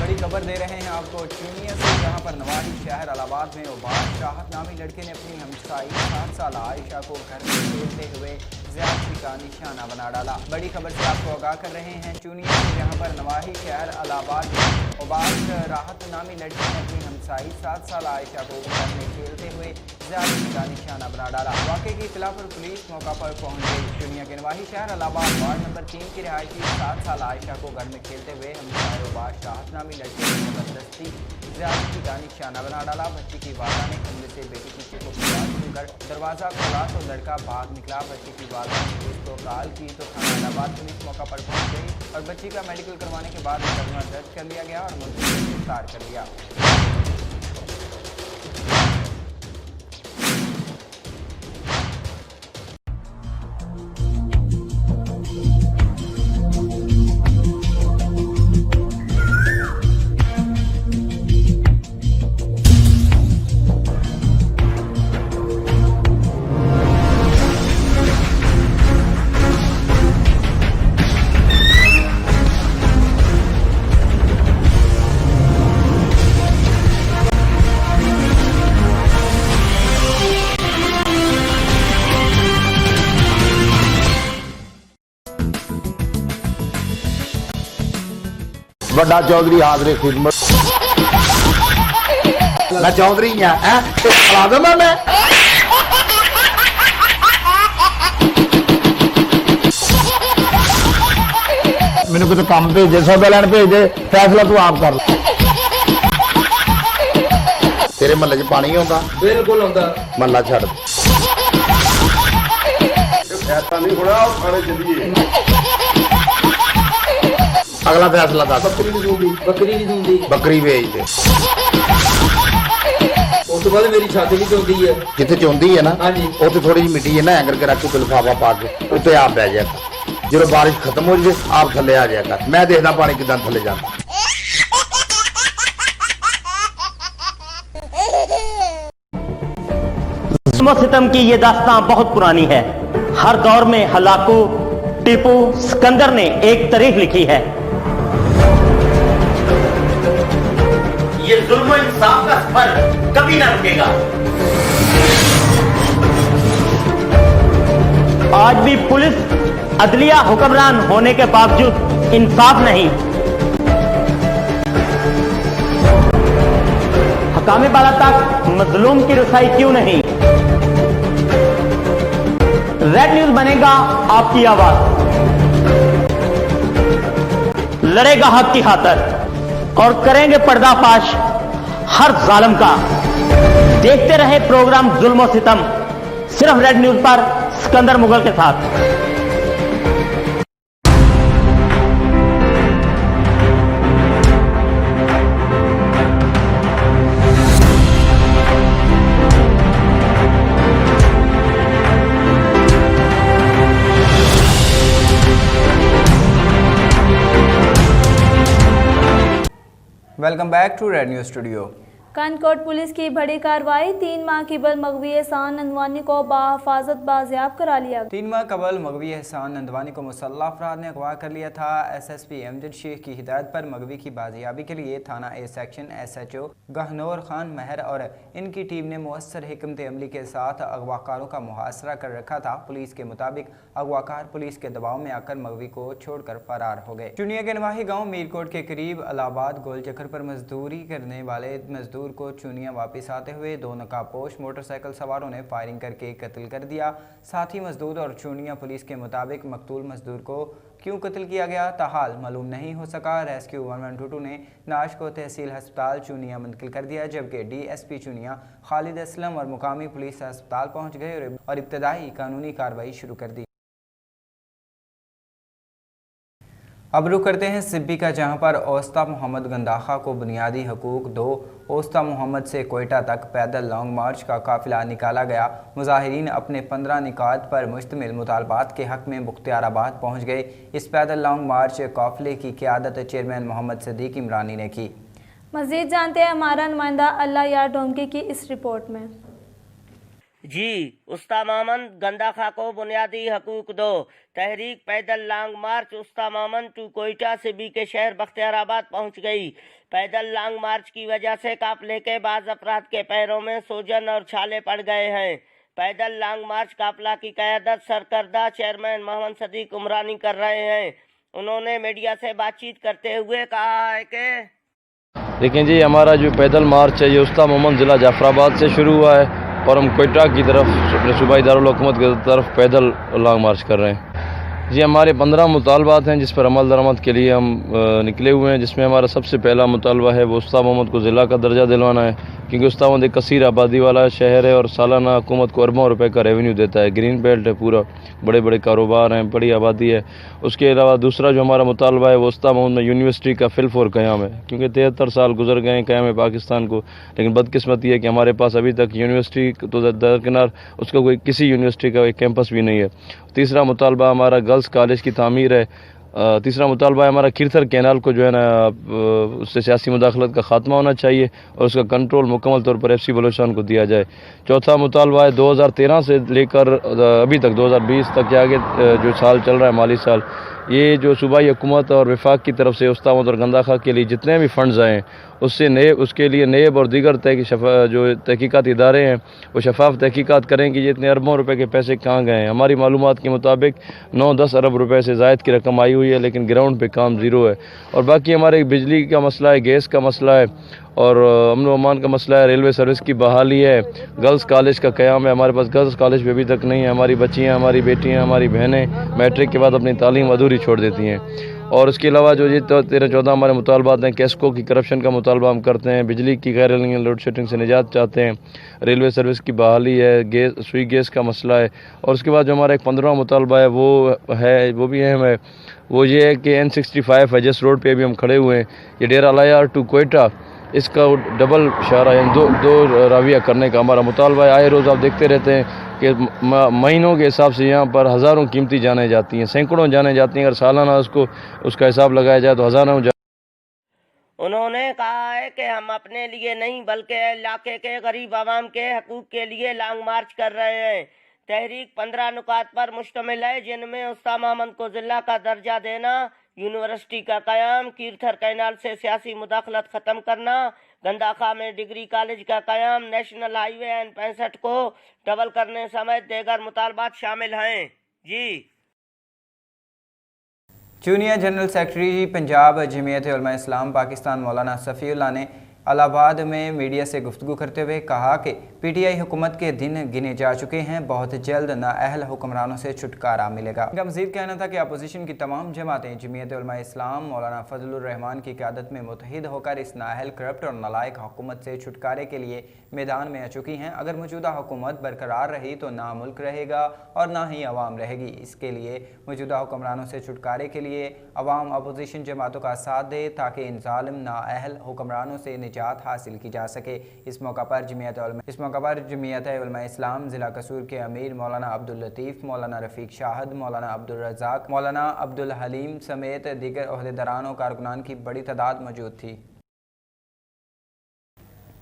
Speaker 1: بڑی خبر دے رہے ہیں آپ کو چونیا سے، جہاں پر نواحی شہر آل آباد میں اوباش راحت نامی لڑکے نے اپنی ہمسائی 7 سالہ عائشہ کو گھر میں کھیلتے ہوئے ज्यादती का निशाना बना डाला। बड़ी खबर से आपको आगाह कर रहे हैं चूनिया से, जहां पर नवाही शहर इलाहाबाद में उबास राहत नामी लड़की ने अपनी हमसाई 7 साल आयशा को घर में खेलते हुए ज्यादती का निशाना बना डाला। वाकई की इत्तला पर पुलिस मौका पर पहुंच गई। चूनिया के नवाही शहर इलाहाबाद वार्ड नंबर 3 की रिहायशी 7 साल आयशा को घर में खेलते हुए हमसाई उबास राहत नामी लड़की ने जबरदस्ती ज्यादती का निशाना बना डाला। बच्ची की वालदा ने कमरे से बेटी की चीखों की आवाज सुनकर दरवाजा खोला तो लड़का भाग निकला। बच्ची की वालदा ने पुलिस को कॉल की तो थाना इलाहाबाद पुलिस मौका पर पहुंच गई और बच्ची का मेडिकल करवाने के बाद मुकदमा दर्ज कर लिया गया और मुलजिम को गिरफ्तार कर लिया।
Speaker 2: ਵੱਡਾ ਚੌਧਰੀ ਹਾਜ਼ਰੇ ਖਿਦਮਤ ਮੈਂ ਚੌਧਰੀ ਆ ਖਲਾ ਦਵਾਂ ਮੈਂ ਮੈਨੂੰ ਕਿਤੇ ਕੰਮ ਭੇਜੇ ਸੌਦਾ ਲੈਣ ਭੇਜੇ ਫੈਸਲਾ ਤੂੰ ਆਪ ਕਰ ਲੈ ਤੇਰੇ ਮਹੱਲੇ 'ਚ ਪਾਣੀ ਆਉਂਦਾ ਬਿਲਕੁਲ ਆਉਂਦਾ ਮਹੱਲਾ ਛੱਡ ਫੈਸਲਾ ਨਹੀਂ ਹੋਣਾ ਥਾਣੇ ਚੱਲੀਏ ਅਗਲਾ ਫੈਸਲਾ ਦੱਸ ਬੱਕਰੀ ਨਹੀਂ ਦੂੰਦੀ ਬੱਕਰੀ ਵੇਚ ਦੇ ਉਸ ਤੋਂ ਬਾਅਦ ਮੇਰੀ ਛੱਤ ਵੀ ਚੋਂਦੀ ਹੈ ਜਿੱਥੇ ਚੋਂਦੀ ਹੈ ਨਾ ਉੱਥੇ ਥੋੜੀ ਜਿਹੀ ਮਿੱਟੀ ਹੈ ਨਾ ਐਂ ਕਰਕੇ ਰੱਖ ਕੇ ਲਿਫਾਫਾ ਪਾ ਕੇ ਉੱਤੇ ਆਪ ਬਹਿ ਜਾ ਜਦੋਂ ਬਾਰਿਸ਼ ਖਤਮ ਹੋ ਜਾਵੇ ਆਪ ਥੱਲੇ ਆ ਜਾਇਆ ਕਰ ਮੈਂ ਦੇਖਦਾ ਪਾਣੀ ਕਿਦਾਂ ਥੱਲੇ ਜਾਂਦਾ
Speaker 4: सितम की ये दास्तां बहुत पुरानी है। हर दौर में हलाकू, टीपू, सिकंदर ने एक तारीख लिखी है। ये जुल्म इंसाफ का सफर कभी ना रुकेगा। आज भी पुलिस अदलिया हुक्मरान होने के बावजूद इंसाफ नहीं। हकामे बाला तक मजलूम की रसाई क्यों नहीं? रेड न्यूज बनेगा आपकी आवाज, लड़ेगा हक की खातर और करेंगे पर्दाफाश हर जालिम का। देखते रहे प्रोग्राम जुल्म और सितम, सिर्फ रेड न्यूज पर सिकंदर मुगल के साथ।
Speaker 1: Welcome back to red news studio.
Speaker 5: Kankot police की बड़ी कार्रवाई, 3 माह कबल मगवी एहसान नंदवानी को बाहिफाजत बाजियाब करा लिया।
Speaker 1: 3 माह कबल मगवी एहसान नंदवानी को मुसल्लह अफराद ने अगवा कर लिया था। SSP अमजद शेख की हिदायत पर मगवी की बाजियाबी के लिए थाना ए सेक्शन SHO गहनोर खान महर और इनकी टीम ने मुअस्सर हिकमत अमली के साथ अगवाकारों का मुहासरा कर रखा था। पुलिस के मुताबिक अगवाकार पुलिस के दबाव में आकर मगवी को छोड़कर फरार हो गए। चुनिया के नवाही गाँव मीरकोट के करीब इलाहाबाद गोल चक्कर पर मजदूरी करने वाले मजदूर को चुनिया वापस आते हुए 2 नकाबपोश मोटरसाइकिल सवारों ने फायरिंग करके कत्ल कर दिया। साथ ही मजदूर और चुनिया पुलिस के मुताबिक मकतूल मजदूर को क्यों कत्ल किया गया ताहाल मालूम नहीं हो सका। रेस्क्यू 1122 ने नाश को तहसील अस्पताल चुनिया मुंतकिल कर दिया, जबकि DSP चुनिया खालिद असलम और मुकामी पुलिस अस्पताल पहुंच गए और इब्तदाई कानूनी कार्रवाई शुरू कर दी। अब रुख करते हैं सिब्बी का, जहां पर ओस्ता मोहम्मद गंदाखा को बुनियादी हकूक 2 ओस्ता मोहम्मद से कोयटा तक पैदल लॉन्ग मार्च का काफिला निकाला गया। मुजाहिरीन अपने 15 निकात पर मुश्तमिल मुतालबात के हक में मुख्तियाराबाद पहुंच गए। इस पैदल लॉन्ग मार्च काफिले की क़यादत चेयरमैन मोहम्मद सदीक इमरानी ने की।
Speaker 5: मज़ीद जानते हैं हमारा नुमाइंदा अल्लाह यार डोमकी की इस रिपोर्ट में।
Speaker 14: जी, उस्ता मोहम्मद गंदाखा को बुनियादी हकूक 2 तहरीक पैदल long march Usta Mohammad to Quetta से बी के शहर बख्तियाराबाद पहुंच गई। पैदल लॉन्ग मार्च की वजह से काफिले के बाज़ अफराद के पैरों में सूजन और छाले पड़ गए हैं। पैदल लॉन्ग मार्च काफिला की क़यादत सरकर्दा चेयरमैन मोहम्मद सदीक उमरानी कर रहे हैं। उन्होंने मीडिया से बातचीत करते हुए कहा है कि
Speaker 15: देखें जी, हमारा जो पैदल मार्च है ये उस्ताद मोहम्मद ज़िला जाफराबाद से शुरू हुआ है और हम कोयटा की तरफ अपने सूबाई दारुल हुकूमत की तरफ पैदल लॉन्ग मार्च कर रहे हैं। जी, हमारे 15 मुतालबात हैं जिस पर अमल दरामद के लिए हम निकले हुए हैं, जिसमें हमारा सबसे पहला मुतालबा है वो उस्ताद मोहम्मद को ज़िला का दर्जा दिलवाना है, क्योंकि उस्ताद मोहम्मद एक कसीर आबादी वाला शहर है और सालाना हुकूमत को अरबों रुपए का रेवेन्यू देता है। ग्रीन बेल्ट है, पूरा बड़े बड़े कारोबार हैं, बड़ी आबादी है। उसके अलावा दूसरा जो हमारा मुतालबा है वो उस्ताद मोहम्मद में यूनिवर्सिटी का फिल फॉर क़याम है, क्योंकि 73 साल गुजर गए हैं क़याम पाकिस्तान को, लेकिन बदकिस्मती है कि हमारे पास अभी तक यूनिवर्सिटी तो दरकिनार उसका कोई किसी यूनिवर्सिटी का एक कैंपस भी नहीं है। तीसरा मुतालबा हमारा गर्ल्स कॉलेज की तामीर है। तीसरा मुतालबा है हमारा खीरथर कैनाल को जो है ना उससे सियासी मुदाखलत का ख़ात्मा होना चाहिए और उसका कंट्रोल मुकम्मल तौर पर FC बलोचिस्तान को दिया जाए। चौथा मुतालबा है 2013 से लेकर अभी तक 2020 तक के आगे जो साल चल रहा है माली साल, ये जो सूबाई हुकूमत और वफाक की तरफ से उस्ताद मोहम्मद और गंदाखा के लिए जितने भी फ़ंड्स आए उसके लिए नेब और दीगर जो तहकीकात इदारे हैं वो शफाफ तहकीकात करें कि ये इतने अरबों रुपए के पैसे कहाँ गए हैं। हमारी मालूमात के मुताबिक 9-10 अरब रुपए से ज़ायद की रकम आई हुई है, लेकिन ग्राउंड पे काम ज़ीरो है। और बाकी हमारे बिजली का मसला है, गैस का मसला है और अमन व अमान का मसला है, रेलवे सर्विस की बहाली है, गर्ल्स कॉलेज का क़याम है। हमारे पास गर्ल्स कॉलेज भी अभी तक नहीं है। हमारी बच्चियाँ, हमारी बेटियाँ, हमारी बहनें मैट्रिक के बाद अपनी तालीम अधूरी छोड़ देती हैं। और उसके अलावा जो ये 13-14 हमारे मुतालबात हैं, कैस्को की करप्शन का मुतालबा हम करते हैं, बिजली की गैर लोड शेडिंग से निजात चाहते हैं, रेलवे सर्विस की बहाली है, सुई गैस का मसला है। और उसके बाद जो हमारा एक 15वां मुतालबा है वो भी अहम है, वो ये है कि N65 है जिस रोड पे अभी हम खड़े हुए हैं, ये डेरा लायार टू कोयटा, इसका डबल शारा यानी दो राविया करने का हमारा मुतालबा है। आए रोज़ आप देखते रहते हैं कि महीनों के हिसाब से यहाँ पर हज़ारों कीमती जाने जाती हैं, सैकड़ों जाने जाती हैं। अगर सालाना उसका हिसाब लगाया जाए तो हज़ारों।
Speaker 14: उन्होंने कहा है कि हम अपने लिए नहीं बल्कि इलाके के गरीब आवाम के हकूक़ के लिए लॉन्ग मार्च कर रहे हैं। तहरीक 15 नुकात पर मुश्तमिल है, जिनमें उस्ताद मोहम्मद को ज़िला का दर्जा देना, यूनिवर्सिटी का क़याम, खीरथर कैनाल से सियासी मुदाखलत ख़त्म करना, गंदाखा में डिग्री कॉलेज का क़याम, नेशनल हाईवे N65 को डबल करने समेत दीगर मुतालबात शामिल हैं। जी,
Speaker 1: junior general secretary Punjab Jamiat Ulema Islam Pakistan मौलाना सफ़ीउल्लाह ने इलाहाबाद में मीडिया से गुफ्तगू करते हुए कहा कि PTI हुकूमत के दिन गिने जा चुके हैं, बहुत जल्द नाअहल हुक्मरानों से छुटकारा मिलेगा। उनका मज़ीद कहना था कि अपोजिशन की तमाम जमातें जमीयत उलमा इस्लाम मौलाना फजलुर रहमान की क़यादत में मुत्तहिद होकर इस नाअहल, करप्ट और नालायक हुकूमत से छुटकारे के लिए मैदान में आ चुकी हैं। अगर मौजूदा हुकूमत बरकरार रही तो ना मुल्क रहेगा और ना ही अवाम रहेगी। इसके लिए मौजूदा हुक्मरानों से छुटकारे के लिए अवाम अपोजिशन जमातों का साथ दे ताकि इन ज़ालिम नाअहल हुक्मरानों से निजात हासिल की जा सके। इस मौका पर जमीयत उलमा इस्लाम ज़िला कसूर के अमीर मौलाना अब्दुल लतीफ़, मौलाना रफ़ीक शाहद, मौलाना अब्दुल रज़ाक, मौलाना अब्दुल हलीम समेत दीगर ओहदेदारान और कारकुनान की बड़ी तादाद मौजूद थी।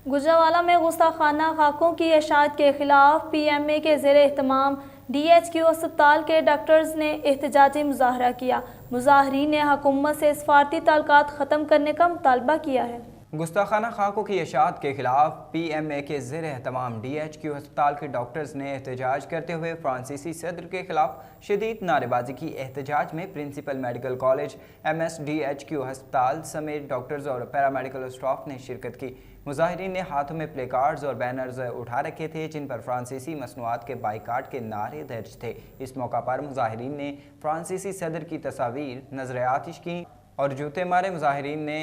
Speaker 5: गुजरावाला में गुस्ताखाना खाकों की इशाअत के खिलाफ PMA के ज़ेर एहतमाम DHQ अस्पताल के डॉक्टर्स ने एहतजाजी मुजाहरा किया। मुजाहरीन ने हुकूमत से सफारती ताल्लुकात ख़त्म करने का मुतालबा किया है। गुस्ताखाना खाकों की इशाअत के खिलाफ PMA के ज़ेर एहतमाम DHQ अस्पताल के डॉक्टर्स ने एहतजाज करते हुए फ्रांसीसी सदर के खिलाफ शदीद नारेबाजी की। एहतजाज में principal medical college MS DHQ अस्पताल समेत डॉक्टर्स और पैरामेडिकल स्टाफ ने शिरकत की। मुजाहिरीन ने हाथों में प्ले कार्ड्स और बैनर्स उठा रखे थे जिन पर फ्रांसीसी मसनूआत के बाइकाट के नारे दर्ज थे। इस मौका पर मुजाहिरीन ने फ्रांसीसी सदर की तस्वीर नजर आतिश की और जूते मारे। मुजाहिरीन ने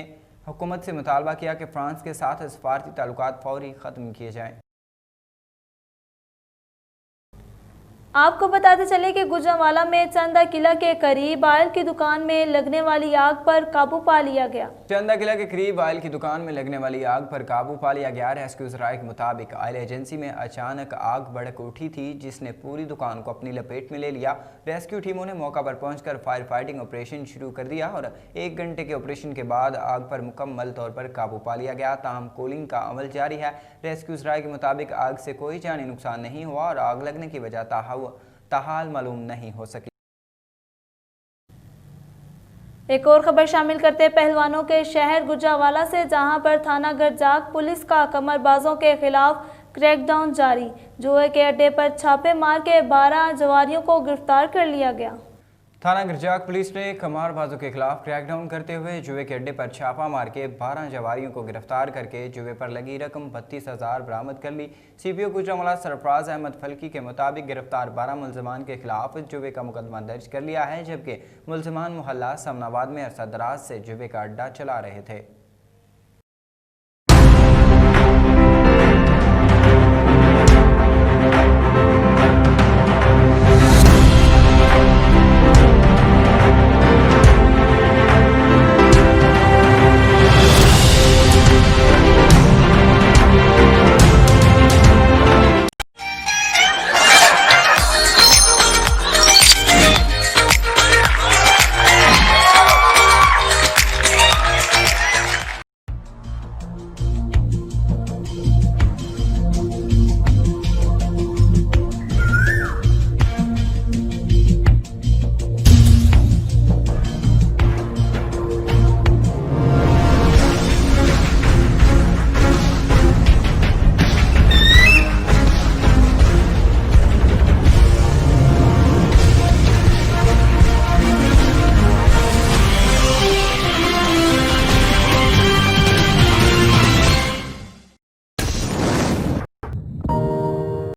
Speaker 5: हुकूमत से मुतालबा किया कि फ्रांस के साथ सफारती ताल्लुकात फौरी ख़त्म किए जाएं। आपको बताते चले कि गुजरांवाला में चंदा किला के करीब आयल की दुकान में लगने वाली आग पर काबू पा लिया गया। चंदा किला के करीब आयल की दुकान में लगने वाली आग पर काबू पा लिया गया। रेस्क्यू ज़राए के मुताबिक आयल एजेंसी में अचानक आग भड़क उठी थी जिसने पूरी दुकान को अपनी लपेट में ले लिया। रेस्क्यू टीमों ने मौका पर पहुंचकर फायर फाइटिंग ऑपरेशन शुरू कर दिया और 1 घंटे के ऑपरेशन के बाद आग पर मुकम्मल तौर पर काबू पा लिया गया। ताहम कूलिंग का अमल जारी है। रेस्क्यू ज़राए के मुताबिक आग से कोई जानी नुकसान नहीं हुआ और आग लगने की वजह ताहाल मालूम नहीं हो सकी। एक और खबर शामिल करते पहलवानों के शहर गुजरांवाला से, जहां पर थाना गरजाक पुलिस का कमरबाजों के खिलाफ क्रैक डाउन जारी। जुए के अड्डे पर छापे मार के 12 जवारियों को गिरफ्तार कर लिया गया।
Speaker 1: थाना गिरजाक पुलिस ने कमारबाजों के खिलाफ क्रैकडाउन करते हुए जुए के अड्डे पर छापा मार के 12 जवारियों को गिरफ्तार करके जुए पर लगी रकम 32,000 बरामद कर ली। सीपीओ गुजरांवाला सरफराज अहमद फल्की के मुताबिक गिरफ्तार 12 मुलजमान के खिलाफ जुए का मुकदमा दर्ज कर लिया है, जबकि मुलजमान मोहल्ला समनाबाद में अरसा दराज से जुए का अड्डा चला रहे थे।